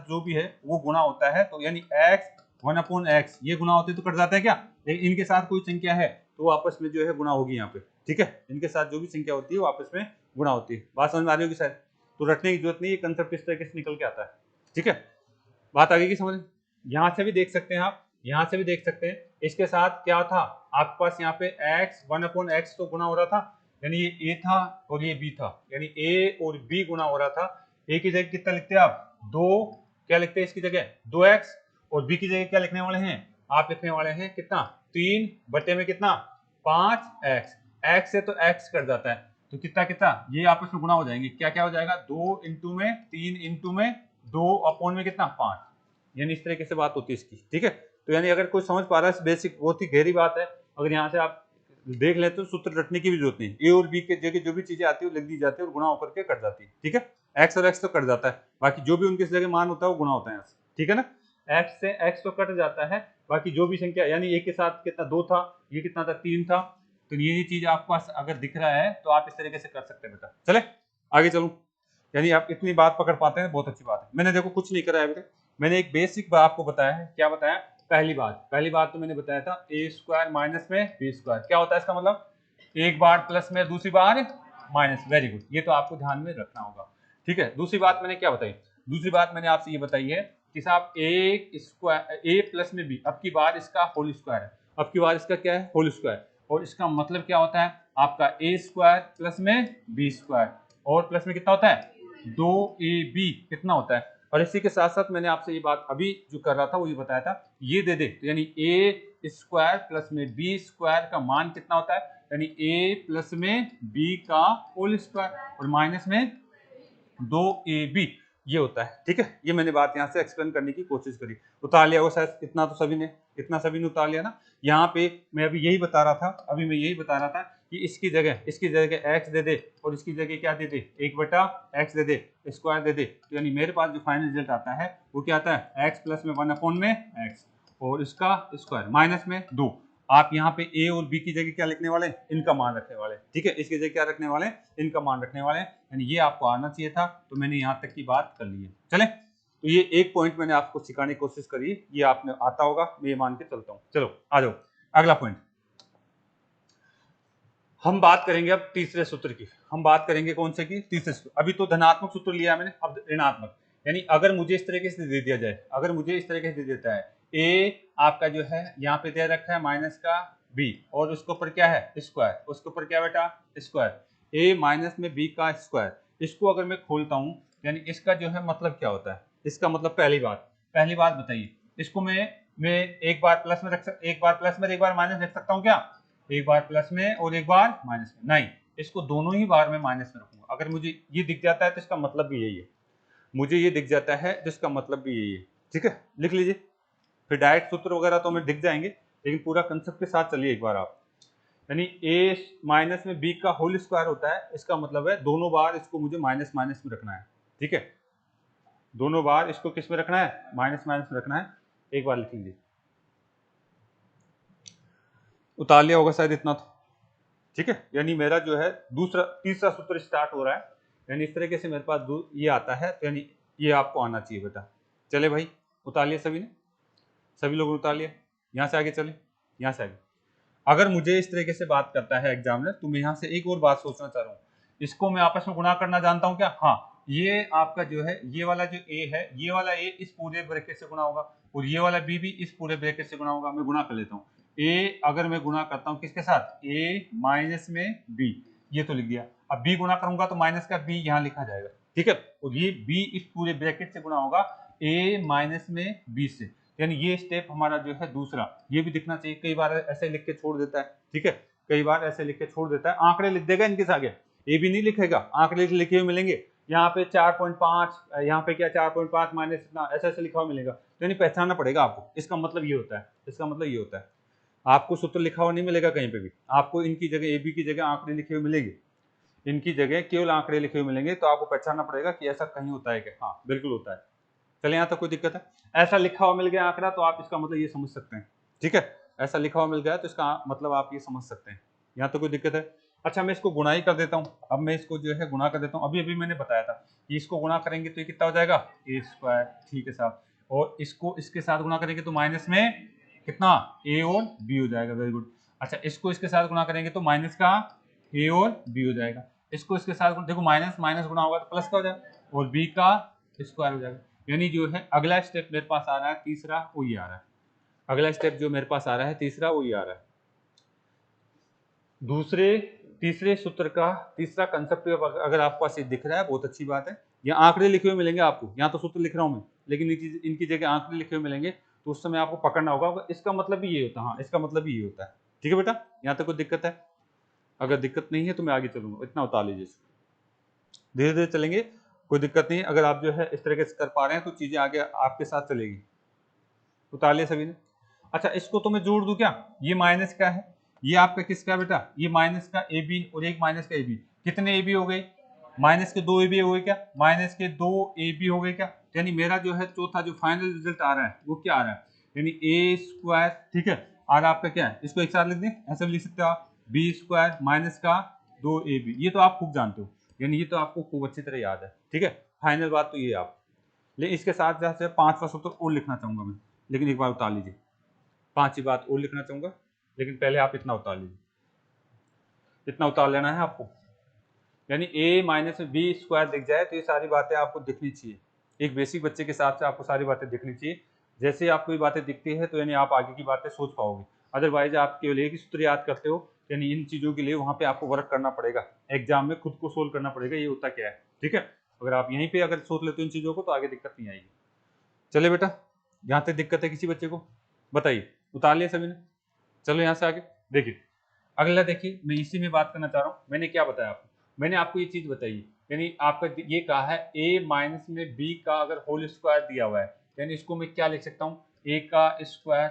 जो भी है वो गुना होता है। तो यानी x 1/x ये गुना होते तो कट जाता है क्या, लेकिन इनके साथ कोई संख्या है तो आपस में जो है गुना होगी यहाँ पे, ठीक है। इनके साथ जो भी संख्या होती है वो आपस में गुना होती है। बात समझ में आ रही होगी शायद, तो रटने की जरूरत नहीं, ये कंसेप्ट इस तरीके से निकल के आता है, ठीक है। बात आगे की समझ, यहाँ से भी देख सकते हैं आप, इसके साथ क्या था आपके पास यहाँ पे x 1/x तो गुना हो रहा था, यानी ये a था और ये b था, यानी a और b गुना हो रहा था। a की जगह कितना लिखते हैं आप 2, क्या लिखते हैं इसकी जगह 2x, और b की जगह क्या लिखने वाले हैं आप, लिखने वाले हैं कितना 3 बटे में कितना 5x, x से तो x कट जाता है तो कितना ये आपस में गुना हो जाएंगे, क्या हो जाएगा 2 इंटू में 3 इंटू में 2 अपॉन में कितना 5, यानी इस तरीके से बात होती है इसकी, ठीक है। तो यानी अगर कोई समझ पा रहा है बेसिक, बहुत ही गहरी बात है, अगर यहाँ से आप देख लेते तो सूत्र रटने की भी जरूरत नहीं, ए और बी के जगह जो भी चीजें आती है वो लिख दी जाती है और गुणा होकर के कट जाती है, ठीक है। एक्स और एक्स तो कट जाता है, बाकी जो भी उनकी जगह मान होता है वो गुणा होता है यहाँ से, ठीक है ना। एक्स से एक्स तो कट जाता है, बाकी जो भी संख्या, यानी एक के साथ कितना 2 था, ये कितना था 3 था, तो ये चीज आपके पास अगर दिख रहा है तो आप इस तरीके से कर सकते हैं बेटा। चले आगे चलूं, यानी आप इतनी बात पकड़ पाते हैं, बहुत अच्छी बात है। मैंने देखो कुछ नहीं करा है बेटा, मैंने एक बेसिक बात आपको बताया है। क्या बताया? पहली बात तो मैंने बताया था ए स्क्वायर माइनस में बी स्क्वायर क्या होता है, इसका मतलब एक बार प्लस में दूसरी बार माइनस। वेरी गुड, ये तो आपको ध्यान में रखना होगा, ठीक है। दूसरी बात मैंने क्या बताई? दूसरी बात मैंने आपसे ये बताई है कि साहब ए स्क्वायर ए प्लस में बी, अब की बार इसका होल स्क्वायर है, अब की बार इसका क्या है, होल स्क्वायर, और इसका मतलब क्या होता है आपका ए स्क्वायर प्लस में बी स्क्वायर, और प्लस में कितना होता है 2ab कितना होता है। और इसी के साथ साथ मैंने आपसे ये बात अभी जो कर रहा था वो ये बताया था, ये दे दे तो यानी ए स्क्वायर प्लस में बी स्क्वायर का मान कितना होता है, यानी ए प्लस में बी का होल स्क्वायर और माइनस में 2ab ये होता है, ठीक है। ये मैंने बात यहाँ से एक्सप्लेन करने की कोशिश करी, उतार लिया वो शायद, इतना तो सभी ने उतार लिया ना। यहाँ पे मैं अभी यही बता रहा था कि इसकी जगह x दे दे और इसकी जगह क्या दे दे, 1/x दे दे, स्क्वायर दे दे, तो यानी मेरे पास जो फाइनल रिजल्ट आता है वो क्या आता है, x प्लस में 1 में x और इसका स्क्वायर माइनस में 2। आप यहाँ पे a और b की जगह क्या लिखने वाले, इनका मान रखने वाले, ठीक है। इसकी जगह क्या रखने वाले, इनका मान रखने वाले, यानी ये आपको आना चाहिए था, तो मैंने यहाँ तक की बात कर ली है। चले, तो ये एक पॉइंट मैंने आपको सिखाने की कोशिश करी, ये आपने आता होगा, मैं ये मान के चलता हूँ। चलो आ जाओ अगला पॉइंट, हम बात करेंगे अब तीसरे सूत्र की। हम बात करेंगे कौन से की, तीसरे सूत्र। अभी तो धनात्मक सूत्र लिया मैंने, अब ऋणात्मक, यानी अगर मुझे इस तरीके से दे दिया जाए, अगर मुझे इस तरीके से दे देता है ए आपका जो है यहाँ पे दे रखा है माइनस का बी और उसके ऊपर क्या है स्क्वायर, उसके ऊपर क्या बेटा स्क्वायर, ए माइनस में बी का स्क्वायर, इसको अगर मैं खोलता हूँ यानी इसका जो है मतलब क्या होता है, इसका मतलब पहली बात बताइए, इसको मैं एक बार प्लस में एक बार माइनस रख सकता हूँ क्या, एक बार प्लस में और एक बार माइनस में, नहीं, इसको दोनों ही बार में माइनस में रखूंगा। अगर मुझे ये दिख जाता है तो इसका मतलब भी यही है, मुझे ये दिख जाता है तो इसका मतलब भी यही है, ठीक है। लिख लीजिए, फिर डायरेक्ट सूत्र वगैरह तो हमें दिख जाएंगे, लेकिन पूरा कंसेप्ट के साथ चलिए एक बार आप, यानी ए माइनस में बी का होल स्क्वायर होता है, इसका मतलब है दोनों बार इसको मुझे माइनस माइनस में रखना है, ठीक है। दोनों बार इसको किस में रखना है, माइनस माइनस में रखना है। एक बार लिख लीजिए, उतार लिया होगा शायद इतना तो, ठीक है। यानी मेरा जो है तीसरा सूत्र स्टार्ट हो रहा है, यानी इस तरीके से मेरे पास ये आता है, तो यानी ये आपको आना चाहिए बेटा। चले भाई, उतार लिया सभी ने, सभी लोग उतार लिया, यहाँ से आगे चले, यहाँ से आगे। अगर मुझे इस तरीके से बात करता है एग्जामिनर, तो मैं यहाँ से एक और बात सोचना चाह रहा हूँ, इसको मैं आपस में गुणा करना जानता हूँ क्या, हाँ, ये आपका जो है ये वाला जो ए है, ये वाला ए इस पूरे ब्रैकेट से गुणा होगा और ये वाला बी भी इस पूरे ब्रैकेट से गुणा होगा। मैं गुणा कर लेता हूँ, ए अगर मैं गुणा करता हूँ किसके साथ, ए माइनस में बी, ये तो लिख दिया। अब बी गुणा करूंगा तो माइनस का बी यहाँ लिखा जाएगा, ठीक है, और ये बी इस पूरे ब्रैकेट से गुणा होगा ए माइनस में बी से, यानी ये स्टेप हमारा जो है दूसरा, ये भी दिखना चाहिए। कई बार ऐसे लिख के छोड़ देता है, ठीक है, कई बार ऐसे लिख के छोड़ देता है, आंकड़े लिख देगा इनके आगे, ए भी नहीं लिखेगा, आंकड़े लिखे हुए मिलेंगे, यहाँ पे 4.5, यहाँ पे क्या 4.5 माइनस इतना, ऐसे ऐसे लिखा हुआ मिलेगा, तो यानी पहचानना पड़ेगा आपको। इसका मतलब ये होता है, इसका मतलब ये होता है, आपको सूत्र लिखा हुआ नहीं मिलेगा कहीं पे भी, आपको इनकी जगह ए बी की जगह आंकड़े लिखे हुए मिलेंगे, इनकी जगह केवल आंकड़े लिखे हुए मिलेंगे, तो आपको पहचानना पड़ेगा कि ऐसा कहीं होता है क्या, हाँ बिल्कुल होता है। चले यहाँ तक कोई दिक्कत है, ऐसा लिखा हुआ मिल गया आंकड़ा तो आप इसका मतलब ये समझ सकते हैं, ठीक है, ऐसा लिखा हुआ मिल गया तो इसका मतलब आप ये समझ सकते हैं। यहाँ तो कोई दिक्कत है। अच्छा, मैं इसको गुणा ही कर देता हूँ, अब मैं इसको जो है गुणा कर देता हूँ। अभी मैंने बताया था कि इसको गुणा करेंगे तो ये कितना हो जाएगा, ए स्क्वायर, ठीक है साहब, और इसको इसके साथ गुणा करेंगे तो माइनस में कितना, ए और बी हो जाएगा, वेरी गुड। अच्छा, इसको इसके साथ गुणा करेंगे तो माइनस का ए और बी हो जाएगा, इसको इसके साथ देखो माइनस माइनस गुणा होगा तो प्लस का हो जाएगा और बी का स्क्वायर हो जाएगा। यानी जो है अगला स्टेप मेरे पास आ रहा है तीसरा, वो ये आ रहा है, अगला स्टेप जो मेरे पास आ रहा है तीसरा, वो ये आ रहा है। तीसरे सूत्र का तीसरा कंसेप्ट अगर आपको पास ये दिख रहा है, बहुत अच्छी बात है। यहाँ आंकड़े लिखे हुए मिलेंगे आपको, यहाँ तो सूत्र लिख रहा हूँ मैं, लेकिन इनकी जगह आंकड़े लिखे हुए मिलेंगे, तो उस समय आपको पकड़ना होगा, इसका मतलब भी ये होता है, हाँ इसका मतलब भी ये होता है, ठीक है बेटा। यहाँ तक कोई दिक्कत है? अगर दिक्कत नहीं है तो मैं आगे चलूंगा, इतना उतार लीजिए, धीरे धीरे चलेंगे, कोई दिक्कत नहीं। अगर आप जो है इस तरीके से कर पा रहे हैं तो चीजें आगे आपके साथ चलेगी। उतार लिया सभी ने? अच्छा इसको तो मैं जोड़ दूं क्या, ये माइनस का है, ये आपका किसका है बेटा, ये माइनस का ए बी और एक माइनस का ए बी, कितने ए बी हो गए, माइनस के 2 ए बी हो गए क्या, माइनस के 2 ए बी हो गए क्या, यानी मेरा जो है चौथा जो फाइनल रिजल्ट आ रहा है वो क्या आ रहा है, यानी ए स्क्वायर, ठीक है, और आपका क्या है, इसको एक साथ लिख दें, ऐसे भी लिख सकते हो आप, बी स्क्वायर माइनस का 2 ए बी, ये तो आप खूब जानते हो, यानी ये तो आपको खूब अच्छी तरह याद है, ठीक है, फाइनल बात तो ये आप, लेकिन इसके साथ साथ पांचवा सूत्र और लिखना चाहूंगा मैं, लेकिन एक बार उतार लीजिए, पांचवी बात और लिखना चाहूंगा, लेकिन पहले आप इतना उतार लीजिए, इतना उतार लेना है आपको, यानी a माइनस में बी स्क्वायर दिख जाए तो ये सारी बातें आपको दिखनी चाहिए, एक बेसिक बच्चे के हिसाब से आपको सारी बातें दिखनी चाहिए, जैसे आपको ये बातें दिखती है तो यानी आप आगे की बातें सोच पाओगे, अदरवाइज आप केवल एक ही सूत्र याद करते हो, यानी इन चीज़ों के लिए वहाँ पे आपको वर्क करना पड़ेगा, एग्जाम में खुद को सोल्व करना पड़ेगा, ये होता क्या है, ठीक है, अगर आप यहीं पे अगर सोच लेते हो इन चीज़ों को तो आगे दिक्कत नहीं आएगी। चलिए बेटा, यहाँ तक दिक्कत है किसी बच्चे को, बताइए, उतार लिया सभी ने, चलो यहाँ से आगे देखिए, अगला देखिए, मैं इसी में बात करना चाह रहा हूँ, मैंने क्या बताया आपको, मैंने आपको ये चीज बताई, यानी आपका ये कहा है a माइनस में b का अगर होल स्क्वायर दिया हुआ है, यानी इसको मैं क्या लिख सकता हूँ, a का स्क्वायर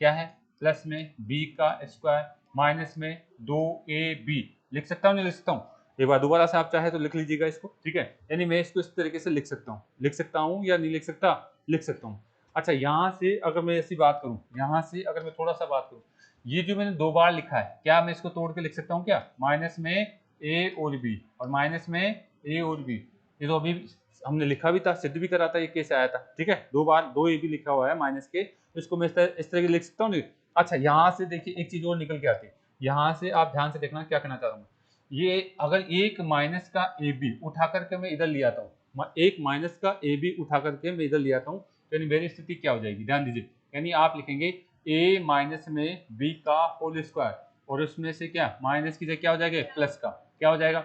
क्या है प्लस में b का स्क्वायर माइनस में 2ab लिख सकता हूँ, नहीं लिख सकता हूँ, एक बार दोबारा से आप चाहे तो लिख लीजिएगा इसको, ठीक है, यानी मैं इसको इस तरीके से लिख सकता हूँ या नहीं लिख सकता, लिख सकता हूँ। अच्छा यहाँ से अगर मैं ऐसी बात करूँ, यहाँ से अगर मैं थोड़ा सा बात करूँ, ये जो मैंने 2 बार लिखा है, क्या मैं इसको तोड़ के लिख सकता हूँ क्या, माइनस में a और b और माइनस में a और b, ये तो अभी हमने लिखा भी था, सिद्ध भी करा था, ये कैसे आया था, ठीक है, 2 बार 2 a b लिखा हुआ है माइनस के, तो इसको मैं इस तरह के लिख सकता हूँ नहीं। अच्छा यहाँ से देखिए एक चीज और निकल के आती है, यहाँ से आप ध्यान से देखना क्या कहना चाह रहा हूँ, ये अगर एक माइनस का ए बी उठा करके मैं इधर ले आता हूँ, एक माइनस का ए बी उठा करके मैं इधर ले आता हूँ, तो यानी मेरी स्थिति क्या हो जाएगी, ध्यान दीजिए, यानी आप लिखेंगे a माइनस में b का होल स्क्वायर और उसमें से क्या माइनस की जगह क्या हो जाएगा, प्लस का क्या हो जाएगा,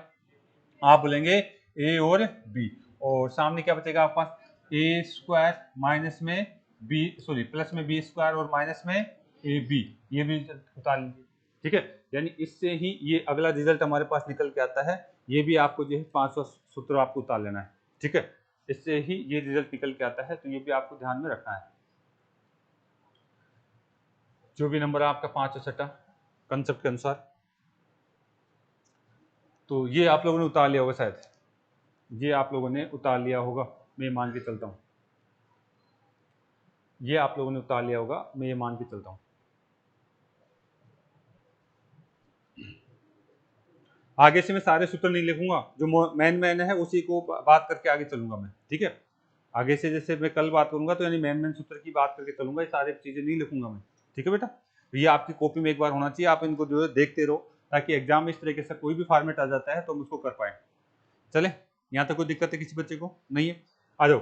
आप बोलेंगे a और b, और सामने क्या बचेगा आपके पास, a स्क्वायर माइनस में b सॉरी प्लस में b स्क्वायर और माइनस में ab, ये भी उतार लीजिए, ठीक है, यानी इससे ही ये अगला रिजल्ट हमारे पास निकल के आता है, ये भी आपको जो है 500 सूत्र आपको उतार लेना है, ठीक है, इससे ही ये रिजल्ट निकल के आता है, तो ये भी आपको ध्यान में रखना है, जो भी नंबर है आपका 5 और 6 कंसेप्ट के अनुसार, तो ये आप लोगों ने उतार लिया होगा शायद, ये आप लोगों ने उतार लिया होगा, मैं मान के चलता हूँ, ये आप लोगों ने उतार लिया होगा, मैं ये मान के चलता हूँ। आगे से मैं सारे सूत्र नहीं लिखूंगा, जो मेन है उसी को बात करके आगे चलूंगा मैं, ठीक है, आगे से जैसे मैं कल बात करूंगा तो यानी मेन सूत्र की बात करके चलूंगा, ये सारी चीजें नहीं लिखूंगा मैं, ठीक है बेटा, तो ये आपकी कॉपी में एक बार होना चाहिए, आप इनको जो है देखते रहो, ताकि एग्जाम में इस तरीके से कोई भी फॉर्मेट आ जाता है तो हम उसको कर पाए। चले, यहाँ तक कोई दिक्कत है किसी बच्चे को, नहीं है, आ जाओ,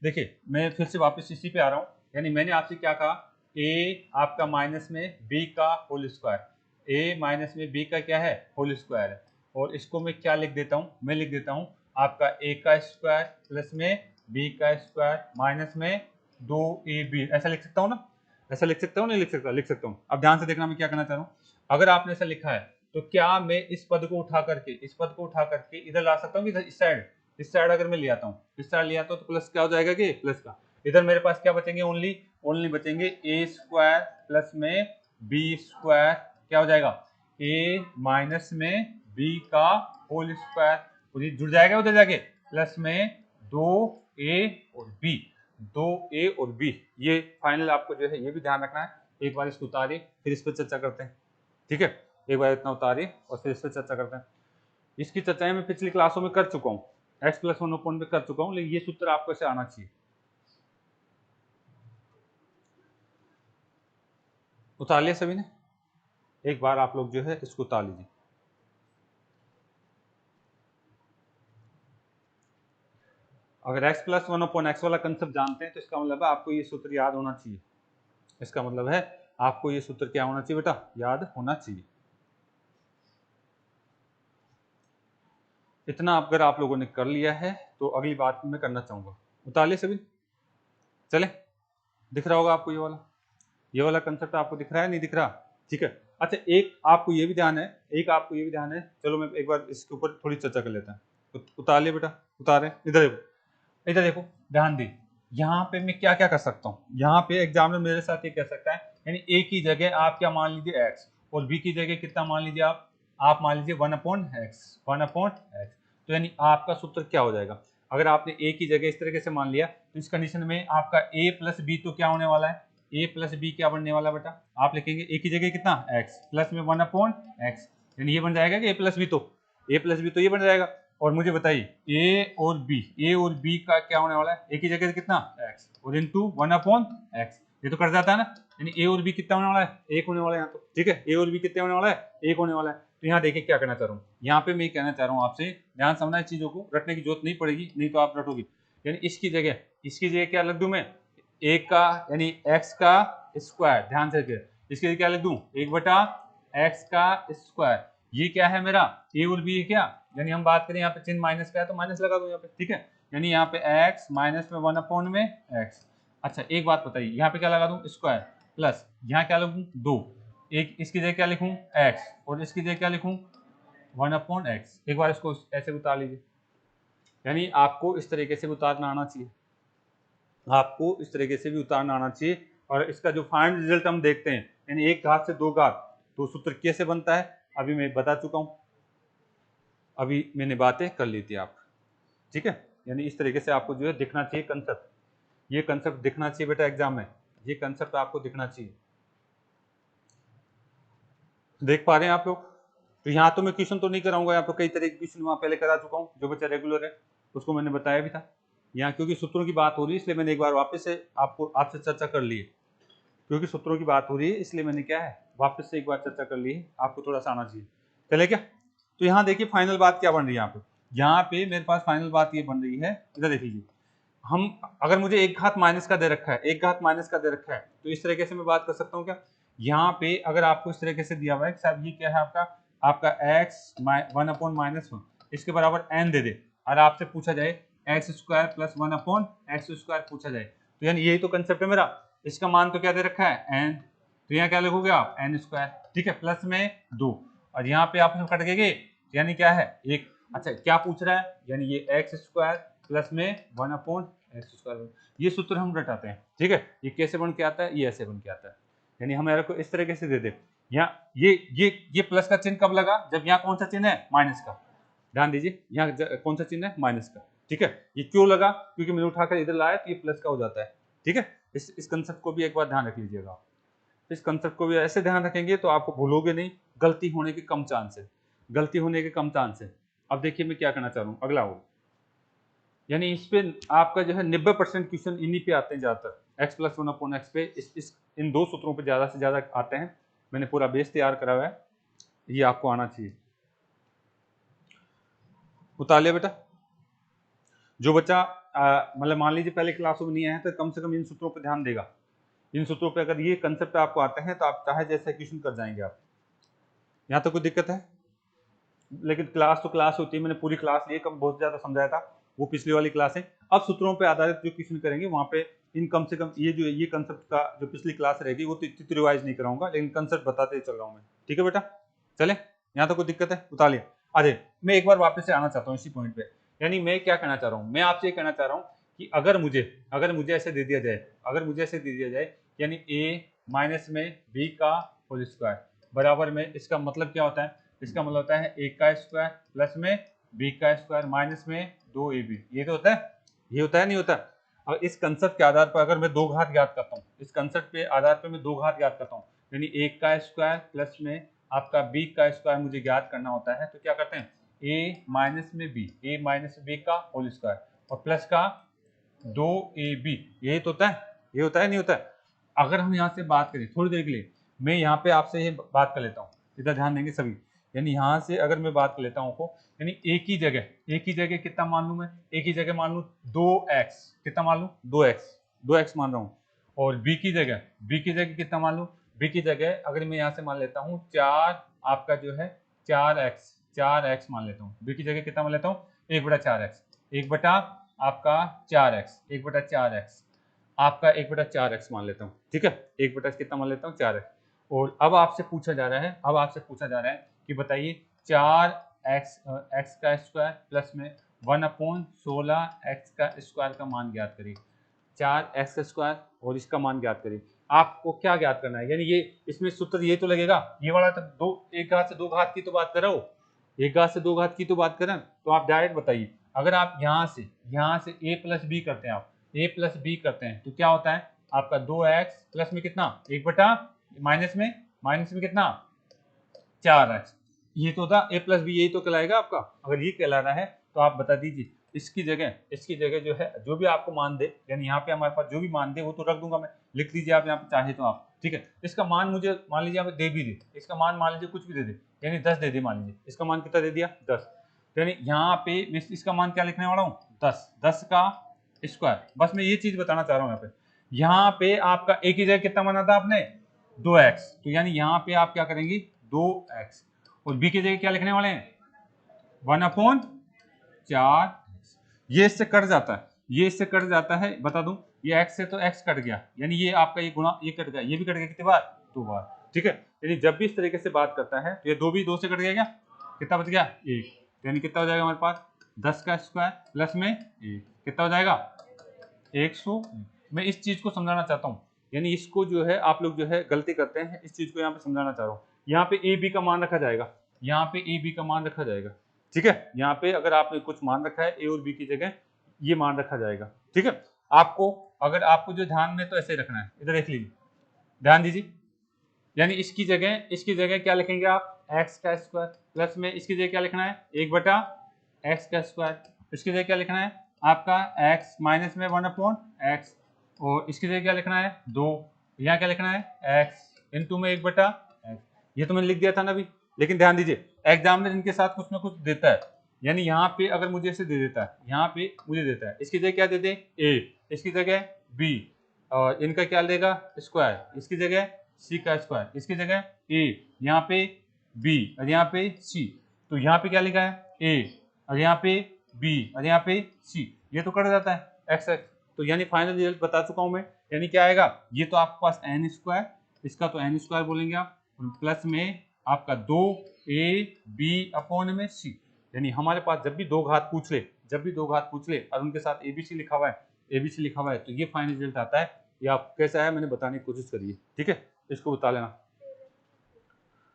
देखिए मैं फिर से वापस इसी पे आ रहा हूँ, यानी मैंने आपसे क्या कहा, a आपका माइनस में b का होल स्क्वायर, a माइनस में b का क्या है होल स्क्वायर है, और इसको मैं क्या लिख देता हूँ, मैं लिख देता हूँ आपका a का स्क्वायर प्लस में b का स्क्वायर माइनस में 2ab, ऐसा लिख सकता हूँ ना, ऐसा लिख सकता हूँ नहीं लिख सकता, लिख सकता हूँ। अब ध्यान से देखना मैं क्या करना चाह रहा हूँ, अगर आपने ऐसा लिखा है तो क्या मैं इस पद को उठा करके इधर ला सकता हूँ कि इस साइड अगर मैं ले आता हूँ, इस साइड ले आता हूँ तो प्लस क्या हो जाएगा कि प्लस का, इधर मेरे पास क्या बचेंगे, ओनली बचेंगे a स्क्वायर प्लस में b स्क्वायर, क्या हो जाएगा a माइनस में b का होल स्क्वायर, तो जुड़ जाएगा उधर जाके, प्लस में 2a और b, 2a और b, ये फाइनल आपको जो है ये भी ध्यान रखना है, एक बार इसको उतारिए फिर इस पर चर्चा करते हैं, ठीक है, एक बार इतना उतारिए और फिर इस पर चर्चा करते हैं, इसकी चर्चाएं मैं पिछली क्लासों में कर चुका हूँ, x+1 पे कर चुका हूँ, लेकिन ये सूत्र आपको ऐसे आना चाहिए, उतार लिया सभी ने, एक बार आप लोग जो है इसको उतार लीजिए, अगर x+1/x वाला कंसेप्ट जानते हैं तो इसका मतलब है आपको ये सूत्र याद होना चाहिए, इसका मतलब है आपको ये सूत्र क्या होना चाहिए बेटा, याद होना चाहिए, इतना अगर आप लोगों ने कर लिया है तो अगली बात मैं करना चाहूंगा, उतार लिया सभी, चले, दिख रहा होगा आपको ये वाला कंसेप्ट आपको दिख रहा है नहीं दिख रहा, ठीक है, अच्छा एक आपको ये भी ध्यान है, चलो मैं एक बार इसके ऊपर थोड़ी चर्चा कर लेते हैं, उतार लिया बेटा, उतारे, इधर देखो ध्यान दे, यहाँ पे मैं क्या क्या कर सकता हूँ, यहाँ पे एग्जामिनर मेरे साथ ये कह सकता है यानी ए की जगह आप क्या मान लीजिए x, और b की जगह कितना मान लीजिए आप मान लीजिए 1/x, 1/x। तो यानी आपका सूत्र क्या हो जाएगा, अगर आपने a की जगह इस तरीके से मान लिया तो इस कंडीशन में आपका a प्लस बी तो क्या होने वाला है, a प्लस बी क्या बनने वाला बेटा, आप लिखेंगे a की जगह कितना x प्लस में 1/x, यानी ये बन जाएगा कि a प्लस बी तो ये बन जाएगा। और मुझे बताइए a और b का क्या होने वाला है, a की जगह कितना x और इनटू 1/x, ये तो कट जाता है ना, यानी a और b कितना होने वाला है, 1 होने वाला है यहाँ तो, ठीक है, a और b कितने होने वाला है, 1 होने वाला है। तो यहाँ देखिए क्या कहना चाह रहा हूँ, यहाँ पे मैं कहना चाह रहा हूँ आपसे ध्यान समझना, इस चीजों को रटने की जरूरत नहीं पड़ेगी, नहीं तो आप रटोगे। यानी इसकी जगह क्या लिख दूं मैं, एक का यानी x का स्क्वायर, ध्यान से रखिए, इसके लिए क्या लिख दूं 1/x का स्क्वायर, ये क्या है मेरा a और b है क्या, यानी हम बात करें यहाँ पे चिन्ह माइनस का है तो माइनस लगा दूं यहाँ पे, ठीक है, यानी यहाँ पे x माइनस में 1/x। अच्छा एक बात बताइए, यहाँ पे क्या लगा दूं स्क्वायर, प्लस यहाँ क्या लिखूं 2, एक इसकी जगह क्या लिखूं x और इसकी जगह क्या लिखूं 1/x। एक बार इसको ऐसे उतार लीजिए, यानी आपको इस तरीके से उतारना आना चाहिए, आपको इस तरीके से भी उतारना आना चाहिए। और इसका जो फाइनल रिजल्ट हम देखते हैं, यानी एक घात से दो घात, तो सूत्र कैसे बनता है अभी मैं बता चुका हूं, अभी मैंने बातें कर ली थी आप, ठीक है। यानी इस तरीके से आपको जो है दिखना चाहिए कंसेप्ट, ये कंसेप्ट दिखना चाहिए बेटा एग्जाम में, ये कंसेप्ट आपको दिखना चाहिए। देख पा रहे हैं आप लोग, तो यहाँ तो मैं क्वेश्चन तो नहीं कराऊंगा, यहाँ पे कई तरह के क्वेश्चन वहां पहले करा चुका हूँ, जो बच्चा रेगुलर है उसको मैंने बताया भी था। यहाँ क्योंकि सूत्रों की बात हो रही है इसलिए मैंने एक बार वापस से आपसे चर्चा कर ली है, क्योंकि सूत्रों की बात हो रही है इसलिए मैंने क्या है वापस से एक बार चर्चा कर ली है, आपको थोड़ा सा आना चाहिए, चले क्या। तो यहाँ देखिए फाइनल बात क्या बन रही है, यहाँ पे मेरे पास फाइनल बात ये बन रही है, इधर देख लीजिए, हम अगर मुझे एक घात माइनस का दे रखा है, एक घात माइनस का दे रखा है, तो इस तरीके से मैं बात कर सकता हूँ क्या, यहाँ पे अगर आपको इस तरीके से दिया हुआ है साहब ये क्या है आपका x 1/-1 इसके बराबर n दे दे, और आपसे पूछा जाए x square plus 1/x square पूछा जाए, तो यानी यही तो कंसेप्ट है मेरा, इसका मान तो क्या दे रखा है n, तो यहाँ क्या लिखोगे आप n स्क्वायर, ठीक है, प्लस में 2, और यहाँ पे आप कट गए यानी क्या है एक, अच्छा क्या पूछ रहा है, यानी ये x स्क्वायर प्लस में 1/x स्क्वायर, ये सूत्र हम रटाते हैं, ठीक है, ये कैसे बन के आता है, ये ऐसे बन के आता है, यानी हमें को इस तरीके से दे दे, यहाँ ये प्लस का चिन्ह कब लगा, जब यहाँ कौन सा चिन्ह है माइनस का, ध्यान दीजिए यहाँ कौन सा चिन्ह है माइनस का, ठीक है, ये क्यों लगा, क्योंकि मैंने उठाकर इधर लाया तो ये प्लस का हो जाता है, ठीक है, इस कंसेप्ट को भी एक बार ध्यान रख लीजिएगा, इस कंसेप्ट को भी ऐसे ध्यान रखेंगे तो आपको भूलोगे नहीं, गलती होने के कम चांस है, गलती होने के कम चांस है। अब देखिए मैं क्या कहना चाह रहा हूँ, अगला हो, यानी इस पे आपका जो है 90% क्वेश्चन इन्हीं पे आते हैं ज्यादातर, x प्लस 1/x पे, इन दो सूत्रों पे ज्यादा से ज्यादा आते हैं, मैंने पूरा बेस तैयार करा हुआ है, ये आपको आना चाहिए। उतार लिया बेटा, जो बच्चा मतलब मान लीजिए पहले क्लासों में नहीं आया है तो कम से कम इन सूत्रों पर ध्यान देगा, इन सूत्रों पे अगर ये कंसेप्ट आपको आते हैं तो आप चाहे जैसे क्वेश्चन कर जाएंगे आप, यहाँ तो कोई दिक्कत है, लेकिन क्लास तो क्लास होती है, मैंने पूरी क्लास लिए कम बहुत ज्यादा समझाया था, वो पिछली वाली क्लास है। अब सूत्रों पे आधारित जो क्वेश्चन करेंगे वहां पे इन कम से कम ये कंसेप्ट का जो पिछली क्लास रहेगी वो तो इतनी रिवाइज नहीं कराऊंगा, लेकिन कंसेप्ट बताते चल रहा हूँ मैं, ठीक है बेटा, चले, यहाँ तो कोई दिक्कत है, उतार लिया। अजय मैं एक बार वापस से आना चाहता हूँ इसी पॉइंट पे, यानी मैं क्या कहना चाह रहा हूँ, मैं आपसे ये कहना चाह रहा हूँ कि अगर मुझे ऐसे दे दिया जाए, अगर मुझे ऐसे दे दिया जाए, यानी a माइनस में b का होल स्क्वायर बराबर में, इसका मतलब क्या होता है, इसका मतलब होता है a का स्क्वायर प्लस में b का स्क्वायर माइनस में 2ab, ये तो होता है, ये होता है नहीं होता। और इस कंसेप्ट के आधार पर अगर मैं दो घात ज्ञात करता हूँ, इस कंसेप्ट के आधार पर मैं दो घात ज्ञात करता हूँ, यानी a का स्क्वायर प्लस में आपका b का स्क्वायर मुझे ज्ञात करना होता है, तो क्या करते हैं a माइनस में b का होल स्क्वायर और प्लस का 2ab, यही तो होता है, ये होता है नहीं होता है। अगर हम यहाँ से बात करें थोड़ी देर के लिए, मैं यहाँ पे आपसे ये बात कर लेता हूँ, इधर ध्यान देंगे सभी, यानी यहाँ से अगर मैं बात कर लेता हूँ को, यानी एक ही जगह कितना मान लूँ मैं, एक ही जगह मान लूँ 2x, कितना मान लूँ 2x मान रहा हूँ, और b की जगह कितना मान लूँ, b की जगह अगर मैं यहाँ से मान लेता हूँ 4, आपका जो है 4x मान लेता हूँ, b की जगह कितना मान लेता हूँ 1/4x, 1 बटा आपका 4x, 1/4x, आपका 1/4x मान लेता हूँ, ठीक है, 1 बटा कितना मान लेता हूँ 4x। और अब आपसे पूछा जा रहा है, कि बताइए 4x x का स्क्वायर प्लस में 1/16 x का स्क्वायर का मान ज्ञात करिए, 4x का स्क्वायर और इसका मान ज्ञात करिए। आपको क्या ज्ञात करना है, यानी ये इसमें सूत्र ये तो लगेगा, ये वाला तो दो एक घात से दो घात की तो बात कर रहा हो, एक घात से दो घात की तो बात करें, तो आप डायरेक्ट बताइए अगर आप यहाँ से a प्लस बी करते हैं, आप a प्लस बी करते हैं तो क्या होता है आपका 2x प्लस में कितना 1 बटा माइनस में कितना 4x, ये तो था a प्लस बी, यही तो कहलाएगा आपका। अगर ये कहला रहा है तो आप बता दीजिए इसकी जगह जो है जो भी आपको मान दे, यानी यहाँ पे हमारे पास जो भी मान दे वो तो रख दूंगा मैं, लिख लीजिए आप यहाँ पे चाहे तो आप, ठीक है। इसका मान मुझे मान लीजिए आप दे भी दे, इसका मान मान लीजिए कुछ भी दे दे, यानी 10 दे दे, मान लीजिए इसका मान कितना दे दिया 10, यानी यहाँ पे मैं इसका मान क्या लिखने वाला हूँ 10 का स्क्वायर। बस मैं ये चीज बताना चाह रहा हूँ, यहाँ पे आपका एक ही जगह कितना माना था आपने 2x, तो यानी यहाँ पे आप क्या करेंगे 2x, और b की जगह क्या लिखने वाले हैं 1/4, ये इससे कट जाता है, बता दूं ये x से तो x कट गया, यानी ये आपका ये गुणा ये कट गया, ये भी कट गया कितनी बार 2 बार, ठीक है। यानी जब भी इस तरीके से बात करता है तो ये 2 भी 2 से कट गया, क्या कितना बच गया 1, यानी कितना हो जाएगा हमारे पास 10 का स्क्वायर प्लस में 1 कितना हो जाएगा 100। मैं इस चीज को समझाना चाहता हूँ, यानी इसको जो है आप लोग जो है गलती करते हैं, इस चीज को यहाँ पे समझाना चाह रहा हूँ। यहाँ पे ए बी का मान रखा जाएगा, यहाँ पे ए बी का मान रखा जाएगा, ठीक है। यहाँ पे अगर आपने कुछ मान रखा है ए और बी की जगह ये मान रखा जाएगा, ठीक है। अगर आपको जो ध्यान में तो ऐसे रखना है, इधर देख लीजिए, ध्यान दीजिए, यानी इसकी जगह क्या लिखेंगे आप x का स्क्वायर प्लस में इसकी जगह क्या लिखना है 1/x का स्क्वायर, इसकी जगह क्या लिखना है आपका x माइनस में 1/x, और इसकी जगह क्या लिखना है 2, यहाँ क्या लिखना है x इंटू में 1/x, ये तो मैंने लिख दिया था ना अभी। लेकिन ध्यान दीजिए एग्जामिनर इनके साथ कुछ ना कुछ देता है, यानी यहाँ पे अगर मुझे ऐसे दे देता है, यहाँ पे मुझे देता है इसकी जगह क्या दे दे a, इसकी जगह b, और इनका क्या लेगा स्क्वायर, इसकी जगह c का स्क्वायर, इसकी जगह a, यहाँ पे b और यहाँ पे c, तो यहाँ पे क्या लिखा है a और यहाँ पे b और यहाँ पे c, ये तो कट जाता है x, तो यानी फाइनल रिजल्ट बता चुका हूं मैं, यानी क्या आएगा ये तो आपके पास n स्क्वायर, इसका तो n स्क्वायर बोलेंगे आप, प्लस में आपका 2ab अपॉन में c, यानी हमारे पास जब भी दो घात पूछ ले और उनके साथ abc लिखा हुआ है तो ये फाइनल रिजल्ट आता है। ये आप कैसा है मैंने बताने की कोशिश करी है, ठीक है, इसको बता लेना।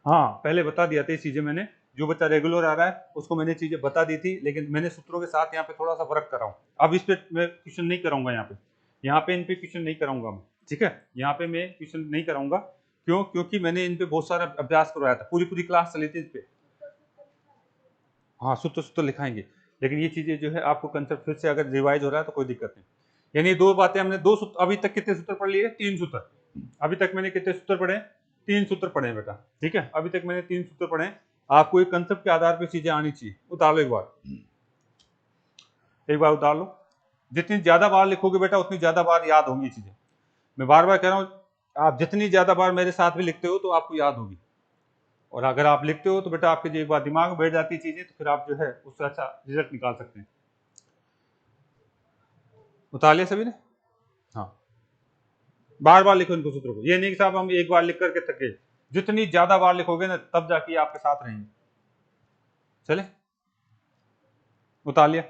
हाँ पहले बता दिया था ये चीजें मैंने, जो बच्चा रेगुलर आ रहा है उसको मैंने चीजें बता दी थी, लेकिन मैंने सूत्रों के साथ यहाँ पे थोड़ा सा फर्क कर रहा हूँ। अब इस पे मैं क्वेश्चन नहीं कराऊंगा, यहाँ पे इन पे क्वेश्चन नहीं कराऊंगा मैं, ठीक है, यहाँ पे मैं क्वेश्चन नहीं कराऊंगा। क्यों? क्योंकि मैंने इन पे बहुत सारा अभ्यास करवाया था, पूरी क्लास चली थी इस पे। हाँ सूत्र लिखाएंगे, लेकिन ये चीजें जो है आपको कंसेप्ट फिर से अगर रिवाइज हो रहा है तो कोई दिक्कत नहीं। यानी दो बातें हमने अभी तक कितने सूत्र पढ़ लिए 3 सूत्र, अभी तक मैंने कितने सूत्र पढ़े 3 सूत्र पढ़े बेटा, ठीक है, अभी तक मैंने 3 सूत्र पढ़े। आपको एक कंसेप्ट के आधार पर चीजें आनी चाहिए, उतार लो एक बार उतार लो, जितनी ज्यादा बार लिखोगे बेटा उतनी ज्यादा बार याद होंगी चीजें। मैं बार बार कह रहा हूँ आप जितनी ज्यादा बार मेरे साथ भी लिखते हो तो आपको याद होगी, और अगर आप लिखते हो तो बेटा आपके जो एक बार दिमाग में बैठ जाती है चीजें तो फिर आप जो है उससे अच्छा रिजल्ट निकाल सकते हैं। उतार लिया सभी ने? हाँ बार बार लिखो इनको सूत्रों को, ये नहीं कि साहब हम एक बार लिख करके थक गए, जितनी ज्यादा बार लिखोगे ना तब जाके आपके साथ रहेंगे। चले उतार लिया,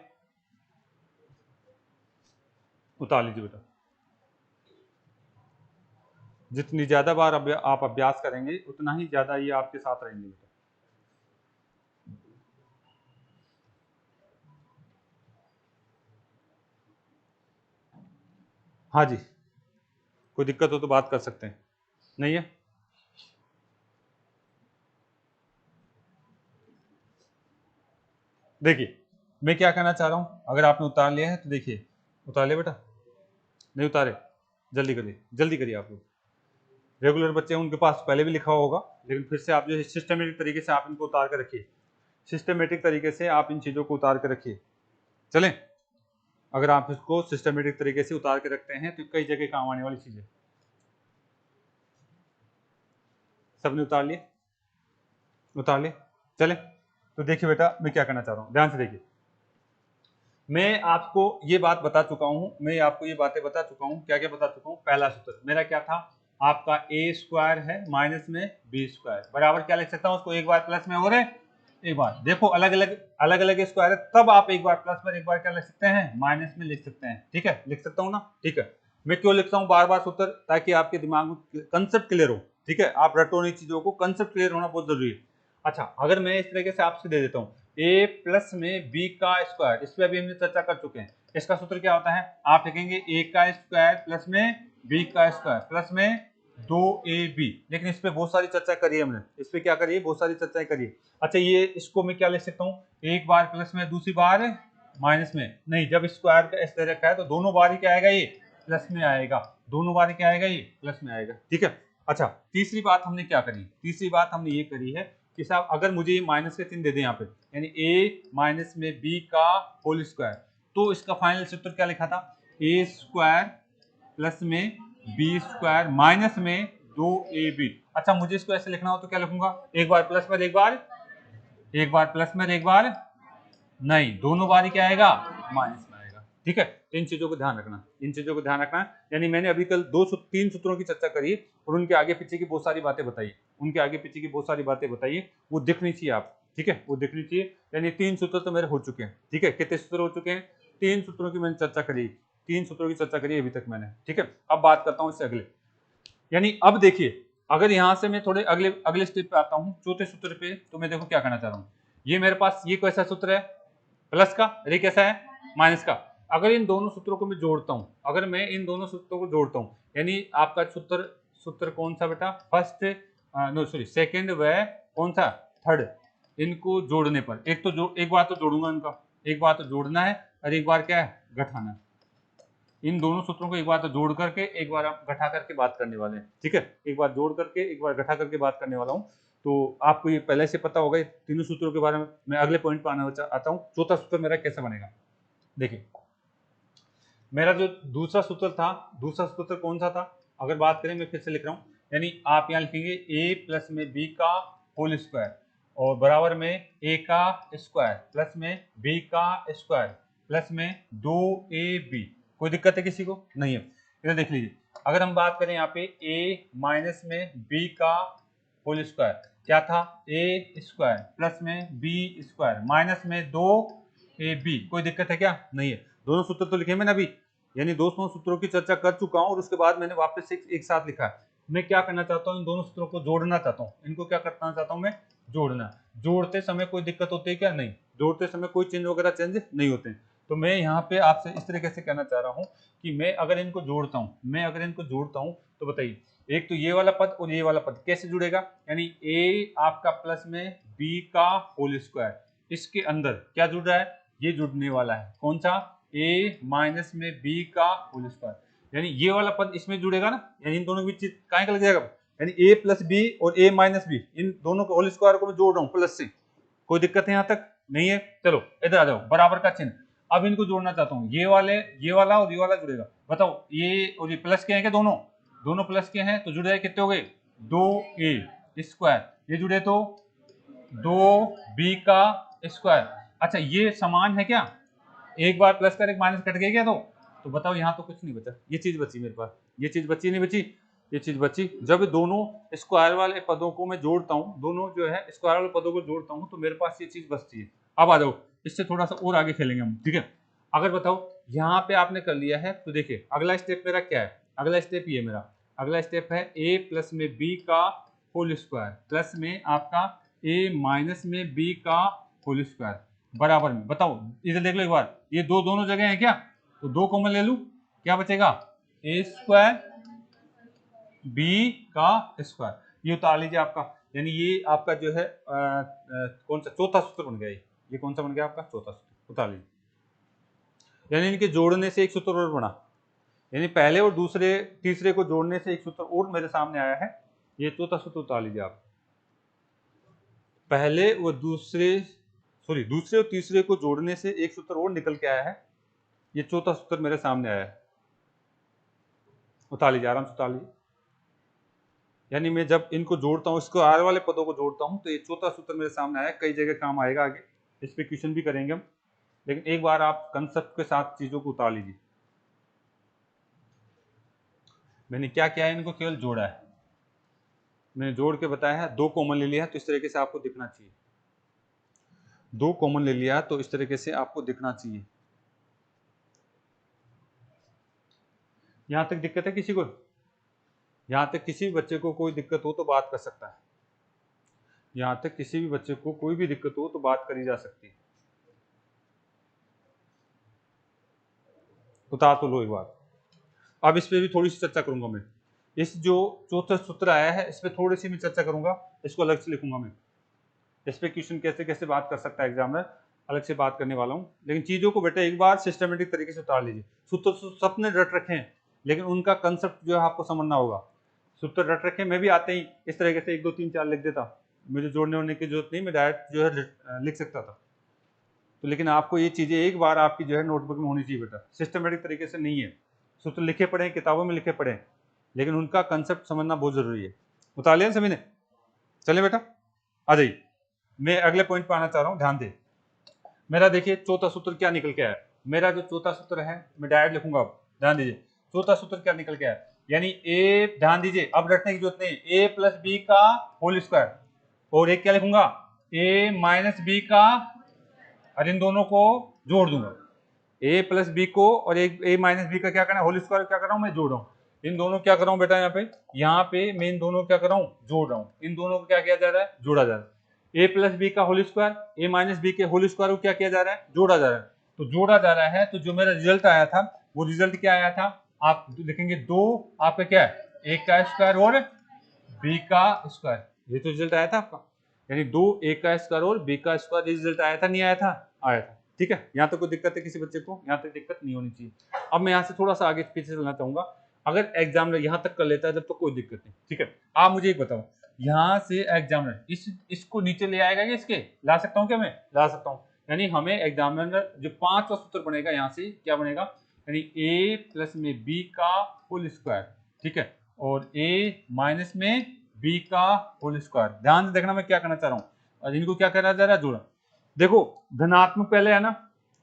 उतार लीजिए बेटा, जितनी ज्यादा बार आप अभ्यास करेंगे उतना ही ज्यादा ये आपके साथ रहेंगे बेटा। हाँ जी कोई दिक्कत हो तो बात कर सकते हैं, नहीं है? देखिए मैं क्या कहना चाह रहा हूं, अगर आपने उतार लिया है तो देखिए, उतार लिया बेटा, नहीं उतारे जल्दी करिए आप लोग, रेगुलर बच्चे उनके पास पहले भी लिखा होगा, लेकिन फिर से आप जो है सिस्टमेटिक तरीके से आप इनको उतार कर रखिए, सिस्टमेटिक तरीके से आप इन चीज़ों को उतार कर रखिए। चलें, अगर आप इसको सिस्टमेटिक तरीके से उतार के रखते हैं तो कई जगह काम आने वाली चीज़ है। सबने उतार लिए? चलें, तो देखिए बेटा मैं क्या कहना चाह रहा हूँ, ध्यान से देखिए, मैं आपको ये बात बता चुका हूँ, मैं आपको ये बातें बता चुका हूँ, क्या क्या बता चुका हूँ। पहला सूत्र मेरा क्या था, आपका a स्क्वायर है माइनस में b स्क्वायर बराबर क्या लिख सकता हूँ उसको, एक बार प्लस में और एक बार, देखो अलग अलग स्क्वायर है, तब आप एक बार प्लस पर एक बार क्या लिख सकते हैं माइनस में लिख सकते हैं, ठीक है, लिख सकता हूँ ना, ठीक है। मैं क्यों लिखता हूँ बार बार सूत्र, ताकि आपके दिमाग में कंसेप्ट क्लियर हो, ठीक है, आप रटो नहीं चीजों को, कंसेप्ट क्लियर होना बहुत जरूरी है। अच्छा, अगर मैं इस तरीके से आपसे दे देता हूँ a प्लस में b का स्क्वायर, इस पर अभी हमने चर्चा कर चुके हैं, इसका सूत्र क्या होता है, आप लिखेंगे a का स्क्वायर प्लस में b का स्क्वायर प्लस में 2ab। लेकिन इस पे बहुत सारी चर्चा करी है हमने, इस पे क्या करिए, बहुत सारी चर्चाएं करिए। अच्छा, ये इसको मैं क्या लिख सकता हूँ, एक बार प्लस में दूसरी बार माइनस में, नहीं, जब स्क्वायर का इस तरह रखा है तो दोनों बार ही क्या आएगा, ये प्लस में आएगा, दोनों बार क्या आएगा, ये प्लस में आएगा, ठीक है। अच्छा, तीसरी बात हमने क्या करी, तीसरी बात हमने ये करी है कि साहब अगर मुझे ये माइनस के चिन्ह दे दें यहाँ पे, यानी a माइनस में b का होल स्क्वायर, तो इसका फाइनल सूत्र क्या लिखा था, a स्क्वायर प्लस में b स्क्वायर माइनस में 2ab। अच्छा, मुझे इसको ऐसे लिखना हो तो क्या लिखूंगा, एक बार प्लस में, एक बार प्लस में, एक बार नहीं, दोनों बार ही क्या आएगा, माइनस में आएगा, ठीक है। इन चीजों को ध्यान रखना, इन चीजों को ध्यान रखना। यानी मैंने अभी कल तीन सूत्रों की चर्चा करी और उनके आगे पीछे की बहुत सारी बातें बताई, उनके आगे पीछे की बहुत सारी बातें बताइए, वो दिखनी चाहिए आप, ठीक है, वो दिखनी चाहिए। यानी 3 सूत्र तो मेरे हो चुके हैं, ठीक है, कितने सूत्र हो चुके हैं, 3 सूत्रों की मैंने चर्चा करी, 3 सूत्रों की चर्चा करी अभी तक मैंने, ठीक है। अब बात करता हूँ इससे अगले, यानी अब देखिए, अगर यहां से मैं थोड़े अगले अगले स्टेप पे आता हूँ, चौथे सूत्र पे, तो मैं देखो क्या करना चाह रहा हूँ, ये मेरे पास ये कैसा सूत्र है, प्लस का, और ये कैसा है, माइनस का। अगर इन दोनों सूत्रों को मैं जोड़ता हूं, अगर मैं इन दोनों सूत्रों को जोड़ता हूं, यानी आपका सूत्र सूत्र कौन सा बेटा, फर्स्ट, नो सॉरी, सेकंड व कौन सा, थर्ड, इनको जोड़ने पर, एक बार तो जोड़ूंगा इनका, एक बार तो जोड़ना है और एक बार क्या है, घटाना है। इन दोनों सूत्रों को एक बार तो जोड़ करके एक बार हम घटा करके बात करने वाले हैं, ठीक है, एक बार जोड़ करके एक बार घटा करके बात करने वाला हूं। तो आपको ये पहले से पता होगा तीनों सूत्रों के बारे में। मैं अगले पॉइंट पर आना आता हूं, चौथा सूत्र मेरा कैसे बनेगा। देखिए, मेरा जो दूसरा सूत्र था, दूसरा सूत्र कौन सा था, अगर बात करें, मैं फिर से लिख रहा हूं, यानी आप यहाँ लिखेंगे a प्लस में b का होल स्क्वायर और बराबर में a का स्क्वायर प्लस में b का स्क्वायर प्लस में 2ab। कोई दिक्कत है किसी को, नहीं है। इधर देख लीजिए, अगर हम बात करें यहाँ पे a माइनस में b का होल स्क्वायर, क्या था, a स्क्वायर प्लस में b स्क्वायर माइनस में 2ab। कोई दिक्कत है क्या, नहीं है। दोनों सूत्र तो लिखे मैंने अभी, यानी दोनों सूत्रों की चर्चा कर चुका हूं और उसके बाद मैंने वापस एक साथ लिखा है। मैं क्या करना चाहता हूं, इन दोनों सूत्रों को जोड़ना चाहता हूं, इनको क्या करना चाहता हूं मैं, जोड़ना। जोड़ते समय कोई दिक्कत होती है क्या, नहीं, जोड़ते समय कोई चिन्ह वगैरह चेंज नहीं होते हैं। तो मैं यहाँ पे आपसे इस तरीके से कहना चाह रहा हूँ कि मैं अगर इनको जोड़ता हूँ, तो बताइए, एक तो ये वाला पद और ये वाला पद कैसे जुड़ेगा, यानी a आपका प्लस में b का होल स्क्वायर, इसके अंदर क्या जुड़ रहा है, ये जुड़ने वाला है, कौन सा, a माइनस में b का होल स्क्वायर, यानी ये वाला पद इसमें जुड़ेगा ना, यानी इन दोनों के बीच कहाँ का लग जाएगा, यानी a प्लस बी और a माइनस बी, इन दोनों के होल स्क्वायर को मैं जोड़ रहा हूँ प्लस से। कोई दिक्कत है यहाँ तक, नहीं है। चलो इधर आ जाओ, बराबर का चिन्ह, अब इनको जोड़ना चाहता हूँ, ये वाला और ये वाला जुड़ेगा। बताओ, ये और ये प्लस के हैं क्या, दोनों दोनों प्लस के हैं, तो जुड़ जाए, कितने हो गए, 2a स्क्वायर, ये जुड़े तो 2b का स्क्वायर। अच्छा, ये समान है क्या, एक बार प्लस कर एक माइनस कट गया क्या, तो बताओ, यहाँ तो कुछ नहीं बचा, ये चीज बची मेरे पास, ये चीज बची नहीं बची, ये चीज बची। जब दोनों स्क्वायर वाले पदों को मैं जोड़ता हूँ, दोनों जो है स्क्वायर वाले पदों को जोड़ता हूँ, तो मेरे पास ये चीज बचती है। अब आ जाओ, इससे थोड़ा सा और आगे खेलेंगे हम, ठीक है। अगर बताओ, यहाँ पे आपने कर लिया है, तो देखिए अगला स्टेप मेरा क्या है, अगला स्टेप ये मेरा अगला स्टेप है a प्लस में b का होल स्क्वायर प्लस में आपका a माइनस में b का होल स्क्वायर बराबर में। बताओ, इधर देख लो एक बार, ये दोनों जगह है क्या, तो 2 कॉमन ले लूं, क्या बचेगा, a स्क्वायर b का स्क्वायर, ये उतार लीजिए आपका, यानी ये आपका जो है कौन सा चौथा सूत्र बन गया, ये कौन सा बन गया आपका, चौथा सूत्र, उतार लीजिए। यानी इनके जोड़ने से एक सूत्र और बना, यानी पहले और दूसरे तीसरे को जोड़ने से एक सूत्र और मेरे सामने आया है, ये चौथा सूत्र उतार लीजिए आप। पहले और दूसरे और तीसरे को जोड़ने से एक सूत्र और निकल के आया है, ये चौथा सूत्र मेरे सामने आया है, उतार लीजिए, आराम से उतार लीजिए। यानी मैं जब इनको जोड़ता हूँ, इसको आर वाले पदों को जोड़ता हूँ, तो ये चौथा सूत्र मेरे सामने आया, कई जगह काम आएगा आगे, इस पे क्वेश्चन भी करेंगे हम, लेकिन एक बार आप कंसेप्ट के साथ चीजों को उतार लीजिए। मैंने क्या किया है, इनको केवल जोड़ा है, मैंने जोड़ के बताया है, 2 कॉमन ले लिया, तो इस तरीके से आपको दिखना चाहिए, 2 कॉमन ले लिया तो इस तरीके से आपको दिखना चाहिए। यहाँ तक दिक्कत है किसी को? यहाँ तक किसी भी बच्चे को कोई दिक्कत हो तो बात कर सकता है। यहाँ तक किसी भी बच्चे को कोई भी दिक्कत हो तो बात करी जा सकती है। बता तो लो एक बार। अब इस पे भी थोड़ी सी चर्चा करूंगा मैं। इस जो चौथा सूत्र आया है इस पे थोड़ी सी मैं चर्चा करूंगा, इसको अलग से लिखूंगा मैं। इस पे क्वेश्चन कैसे कैसे बात कर सकता है एग्जामिनर, अलग से बात करने वाला हूँ। लेकिन चीजों को बेटा एक बार सिस्टमेटिक तरीके से उतार लीजिए। सूत्र सबने रट रखे हैं लेकिन उनका कंसेप्ट जो है आपको समझना होगा। सूत्र रट रखे, मैं भी आते ही इस तरीके से 1 2 3 4 लिख देता, मुझे जोड़ने होने की जरूरत नहीं, मैं डायरेक्ट जो है लिख सकता था। तो लेकिन आपको ये चीजें एक बार आपकी जो है नोटबुक में होनी चाहिए बेटा, सिस्टमेटिक तरीके से नहीं है। सूत्र लिखे पड़े किताबों में लिखे पड़े, लेकिन उनका कंसेप्ट समझना बहुत जरूरी है। उतार लिया सभी ने? चले बेटा आ जाइए, मैं अगले पॉइंट पर आना चाह रहा हूँ, ध्यान दे। मेरा देखिए चौथा सूत्र क्या निकल के आया। मेरा जो चौथा सूत्र है मैं डायरेक्ट लिखूंगा, अब ध्यान दीजिए। चौथा सूत्र क्या निकल के आया, यानी ए, ध्यान दीजिए अब रटने की जरूरत नहीं, ए प्लस बी का होल स्क्वायर, और एक क्या लिखूंगा, ए माइनस बी का, और इन दोनों को जोड़ दूंगा। ए प्लस बी को और एक ए माइनस बी का क्या करना है, होल स्क्वायर क्या कर रहा हूं मैं, जोड़ रहा हूं। इन दोनों क्या कर रहा हूं बेटा, यहाँ पे मैं इन दोनों क्या कर रहा हूं, जोड़ रहा हूं। इन दोनों को क्या किया जा रहा है, जोड़ा जा रहा है। ए प्लस बी का होल स्क्वायर, ए माइनस बी के होल स्क्वायर को क्या किया जा रहा है, जोड़ा जा रहा है। तो जोड़ा जा रहा है, तो जो मेरा रिजल्ट आया था वो रिजल्ट क्या आया था, आप लिखेंगे 2 आपका क्या है, ए का स्क्वायर और बी का स्क्वायर, ये तो रिजल्ट आया था आपका। यानी 2 ए का स्क्वायर और बी का स्क्वायर रिजल्ट आया था, नहीं आया था, आया था। ठीक है, यहाँ तक कोई दिक्कत है किसी बच्चे को? यहाँ तक दिक्कत नहीं होनी चाहिए। अब मैं यहाँ से थोड़ा सा आगे पीछे चलना चाहूंगा। अगर एग्जामिनर यहाँ तक कर लेता है जब तो कोई दिक्कत नहीं। ठीक है, आप मुझे एक बताओ, यहाँ से एग्जामिनर इसको नीचे ले आएगा या इसके ला सकता हूँ क्या, मैं ला सकता हूँ। यानी हमें एग्जामिनर जो 5वां सूत्र बनेगा यहाँ से क्या बनेगा, यानी ए प्लस में बी का होल स्क्वायर, ठीक है, और ए माइनस में बी का होल स्क्वायर। ध्यान से देखना मैं क्या करना चाह रहा हूँ, और इनको क्या करा जा रहा है, जोड़ा। देखो धनात्मक पहले है ना,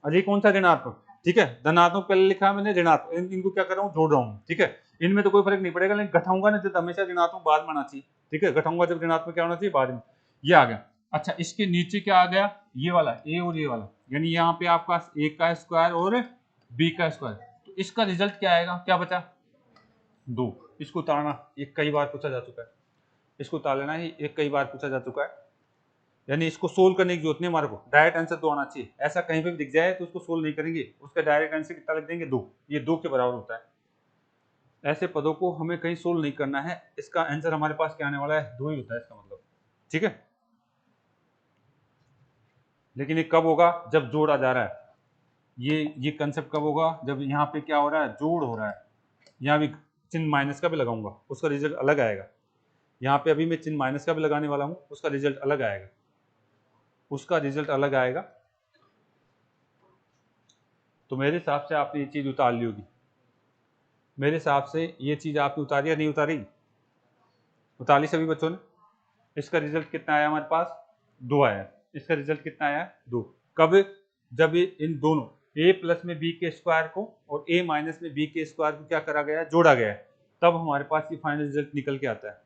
अजय कौन सा ऋणात्मक, ठीक है, धनात्मक पहले लिखा है मैंने, ऋणात्मक इनको क्या कर रहा हूँ, जोड़ रहा हूँ। ठीक है, इनमें तो कोई फर्क नहीं पड़ेगा, लेकिन घटाऊंगा ना जब हमेशा ऋणात्मक बाद में आना चाहिए। ठीक है, घटाऊंगा जब ऋणात्मक क्या होना चाहिए, बाद में। ये आ गया। अच्छा, इसके नीचे क्या आ गया, ये वाला ए और ये वाला, यानी यहाँ पे आपका ए का स्क्वायर और बी का स्क्वायर। तो इसका रिजल्ट क्या आएगा, क्या बचा, 2। इसको उतारना, ये कई बार पूछा जा चुका है, इसको उतार लेना है, ये कई बार पूछा जा चुका है। यानी इसको सोल्व करने की जरूरत नहीं हमारे को, डायरेक्ट आंसर 2 आना चाहिए। ऐसा कहीं पे भी दिख जाए तो उसको सोल्व नहीं करेंगे, उसका डायरेक्ट आंसर कितना लिख देंगे, 2। ये 2 के बराबर होता है। ऐसे पदों को हमें कहीं सोल्व नहीं करना है, इसका आंसर हमारे पास क्या आने वाला है, 2 ही होता है इसका मतलब। ठीक है, लेकिन ये कब होगा, जब जोड़ा जा रहा है। ये कंसेप्ट कब होगा, जब यहाँ पे क्या हो रहा है, जोड़ हो रहा है। यहाँ भी चिन्ह माइनस का भी लगाऊंगा, उसका रिजल्ट अलग आएगा। यहाँ पे अभी मैं चिन्ह माइनस का भी लगाने वाला हूँ, उसका रिजल्ट अलग आएगा, उसका रिजल्ट अलग आएगा। तो मेरे हिसाब से आपने ये चीज उतार ली होगी, मेरे हिसाब से ये चीज आपने उतारी या नहीं उतारी, उतार ली सभी बच्चों ने। इसका रिजल्ट कितना आया हमारे पास, 2 आया। इसका रिजल्ट कितना आया, 2। कब, जब इन दोनों a प्लस में b के स्क्वायर को और a माइनस में b के स्क्वायर को क्या करा गया है, जोड़ा गया है, तब हमारे पास ये फाइनल रिजल्ट निकल के आता है।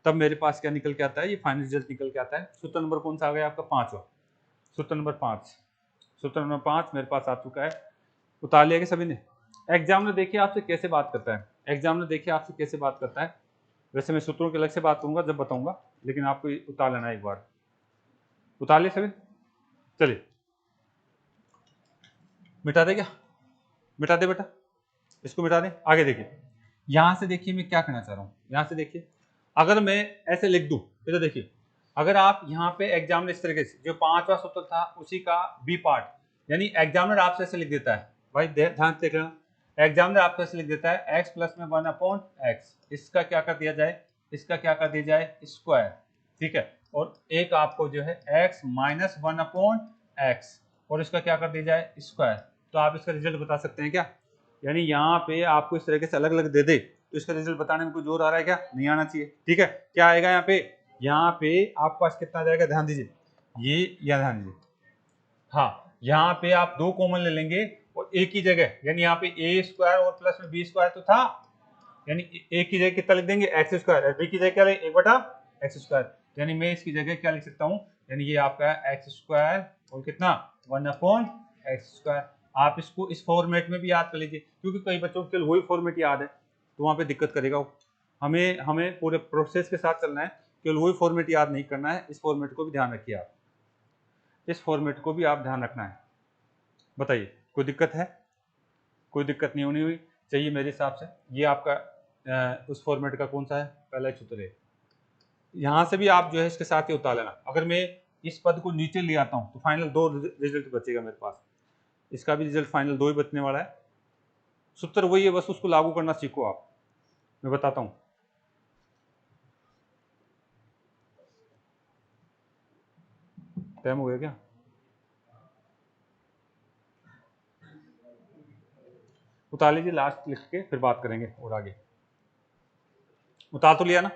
तब मेरे पास क्या निकल के आता है, ये फाइनल रिजल्ट निकल के आता है। सूत्र नंबर कौन सा आ गया आपका, 5वां, सूत्र नंबर 5। सूत्र नंबर 5 मेरे पास आ चुका है। उतार लिया कि सभी ने? एग्जामिनर देखिए आपसे कैसे बात करता है, एग्जामिनर देखिए आपसे कैसे बात करता है। वैसे मैं सूत्रों के अलग से बात करूंगा जब बताऊंगा, लेकिन आपको उतार लेना है एक बार। उतार लिया सभी? चलिए मिटा दे क्या, मिटा दे बेटा, इसको मिटा दे। आगे देखिए, यहां से देखिए मैं क्या कहना चाह रहा हूं, यहां से देखिए, अगर मैं ऐसे लिख दूं, इधर देखिए, अगर आप यहाँ पे एग्जामिनर इस तरीके से, जो 5वां सूत्र था उसी का बी पार्ट, यानी एग्जामिनर आपसे ऐसे लिख देता है, भाई ध्यान से देखना, एग्जामिनर आपसे ऐसे लिख देता है x प्लस में 1/x, इसका क्या कर दिया जाए, इसका क्या कर दिया जाए, स्क्वायर। ठीक है, और एक आपको जो है x माइनस 1/x, और इसका क्या कर दिया जाए, स्क्वायर। तो आप इसका रिजल्ट बता सकते हैं क्या, यानी यहाँ पे आपको इस तरीके से अलग अलग दे दे तो इसका रिजल्ट बताने में कोई जोर आ रहा है क्या, नहीं आना चाहिए। ठीक है, क्या आएगा यहाँ पे, यहाँ पे आपके पास कितना जाएगा, ध्यान दीजिए, ये या ध्यान दीजिए, हाँ यहाँ पे आप 2 कॉमन ले लेंगे और एक ही जगह, यानी यहाँ पे ए स्क्वायर और प्लस में बी स्क्वायर तो था, यानी एक की जगह कितना लिख देंगे, एक्स स्क्वायर, बी की जगह क्या लिख, 1/x स्क्वायर। यानी मैं इसकी जगह क्या लिख सकता हूँ, यानी ये आपका एक्स स्क्वायर और कितना 1/x स्क्वायर। आप इसको इस फॉर्मेट में भी याद कर लीजिए, क्योंकि कई बच्चों को केवल वही फॉर्मेट याद है तो वहाँ पे दिक्कत करेगा वो। हमें पूरे प्रोसेस के साथ चलना है, केवल वही फॉर्मेट याद नहीं करना है, इस फॉर्मेट को भी ध्यान रखिए आप, इस फॉर्मेट को भी आप ध्यान रखना है। बताइए कोई दिक्कत है? कोई दिक्कत नहीं होनी हुई चाहिए मेरे हिसाब से। ये आपका उस फॉर्मेट का कौन सा है, पहला सूत्र है। यहाँ से भी आप जो है इसके साथ ही उतार लेना। अगर मैं इस पद को नीचे ले आता हूँ तो फाइनल 2 रिजल्ट बचेगा मेरे पास, इसका भी रिजल्ट फाइनल 2 ही बचने वाला है। सूत्र वही है, बस उसको लागू करना सीखो आप। मैं बताता हूँ। टाइम हो गया क्या? उतार लीजिए, लास्ट लिख के फिर बात करेंगे और आगे। उतार तो लिया ना?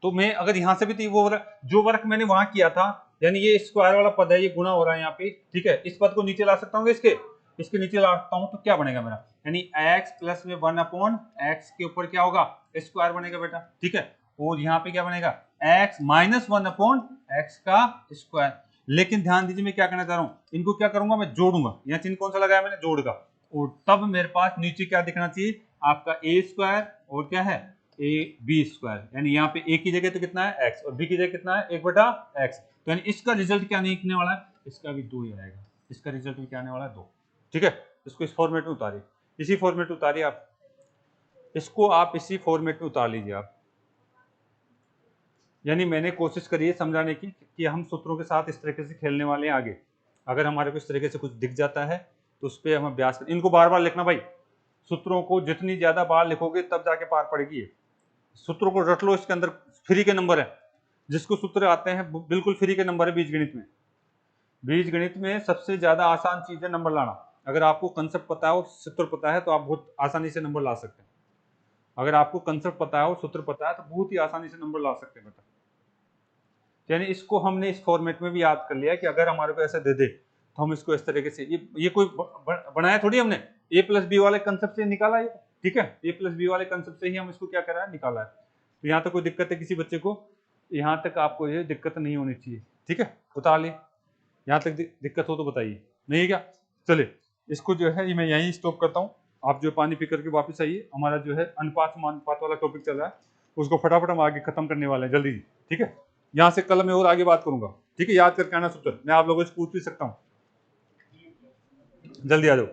तो मैं अगर यहां से भी थी वो जो वर्क मैंने वहां किया था, यानी ये स्क्वायर वाला पद है, ये गुना हो रहा है यहाँ पे, ठीक है, इस पद को नीचे ला सकता हूँ इसके नीचे ला सकता हूँ, तो क्या बनेगा मेरा, यानी x प्लस में 1/x के ऊपर क्या होगा, स्क्वायर बनेगा बेटा, ठीक है। और यहाँ पे क्या बनेगा, x माइनस 1/x का स्क्वायर। लेकिन ध्यान दीजिए मैं क्या करना चाह रहा हूँ, इनको क्या करूंगा, मैं जोड़ूंगा। यहाँ चिन्ह कौन सा लगाया मैंने, जोड़ का। और तब मेरे पास नीचे क्या दिखना चाहिए, आपका a स्क्वायर और क्या है, ए बी स्क्वायर, यानी यहाँ पे ए की जगह तो कितना है x और बी की जगह कितना है 1/x। तो यानी इसका रिजल्ट क्या निकलने वाला है, इसका भी 2 ही आएगा, इसका रिजल्ट भी क्या आने वाला है 2, ठीक है। इसको इस फॉर्मेट में उतारिए, इसी फॉर्मेट में उतारिए आप, इसको आप इसी फॉर्मेट में उतार लीजिए आप। यानी मैंने कोशिश करी है समझाने की कि हम सूत्रों के साथ इस तरीके से खेलने वाले हैं आगे। अगर हमारे को इस तरीके से कुछ दिख जाता है तो उस पर हम अभ्यास करें। इनको बार बार लिखना भाई, सूत्रों को जितनी ज्यादा बार लिखोगे तब जाके पार पड़ेगी ये। सूत्रों को रट लो, इसके अंदर फ्री के नंबर है, जिसको सूत्र आते हैं बिल्कुल फ्री के नंबर है बीजगणित में। बीजगणित में सबसे ज्यादा आसान चीज है नंबर लाना। अगर आपको कंसेप्ट पता है और सूत्र पता है तो आप बहुत आसानी से नंबर ला सकते हैं। अगर आपको कंसेप्ट पता है और सूत्र पता है तो बहुत ही आसानी से नंबर ला सकते हैं बेटा। यानी इसको हमने इस फॉर्मेट में भी याद कर लिया कि अगर हमारे को ऐसे दे दे तो हम इसको इस तरीके से, ये कोई बनाया थोड़ी हमने, a प्लस बी वाले कंसेप्ट से निकाला है, ठीक है, a प्लस बी वाले कंसेप्ट से ही हम इसको क्या करा है, निकाला है। तो यहाँ तक कोई दिक्कत है किसी बच्चे को, यहाँ तक आपको ये दिक्कत नहीं होनी चाहिए, ठीक है। उतार ले, यहाँ तक दिक्कत हो तो बताइए, नहीं है क्या? चलिए इसको जो है मैं यहीं स्टॉप करता हूँ। आप जो पानी पी करके वापस आइए, हमारा जो है अनुपात समानुपात वाला टॉपिक चल रहा है, उसको फटाफट हम आगे खत्म करने वाले हैं जल्दी, ठीक है। यहाँ से कल मैं और आगे बात करूंगा, ठीक है। याद करके आना सूत्र, मैं आप लोगों से पूछ भी सकता हूँ, जल्दी आ जाओ।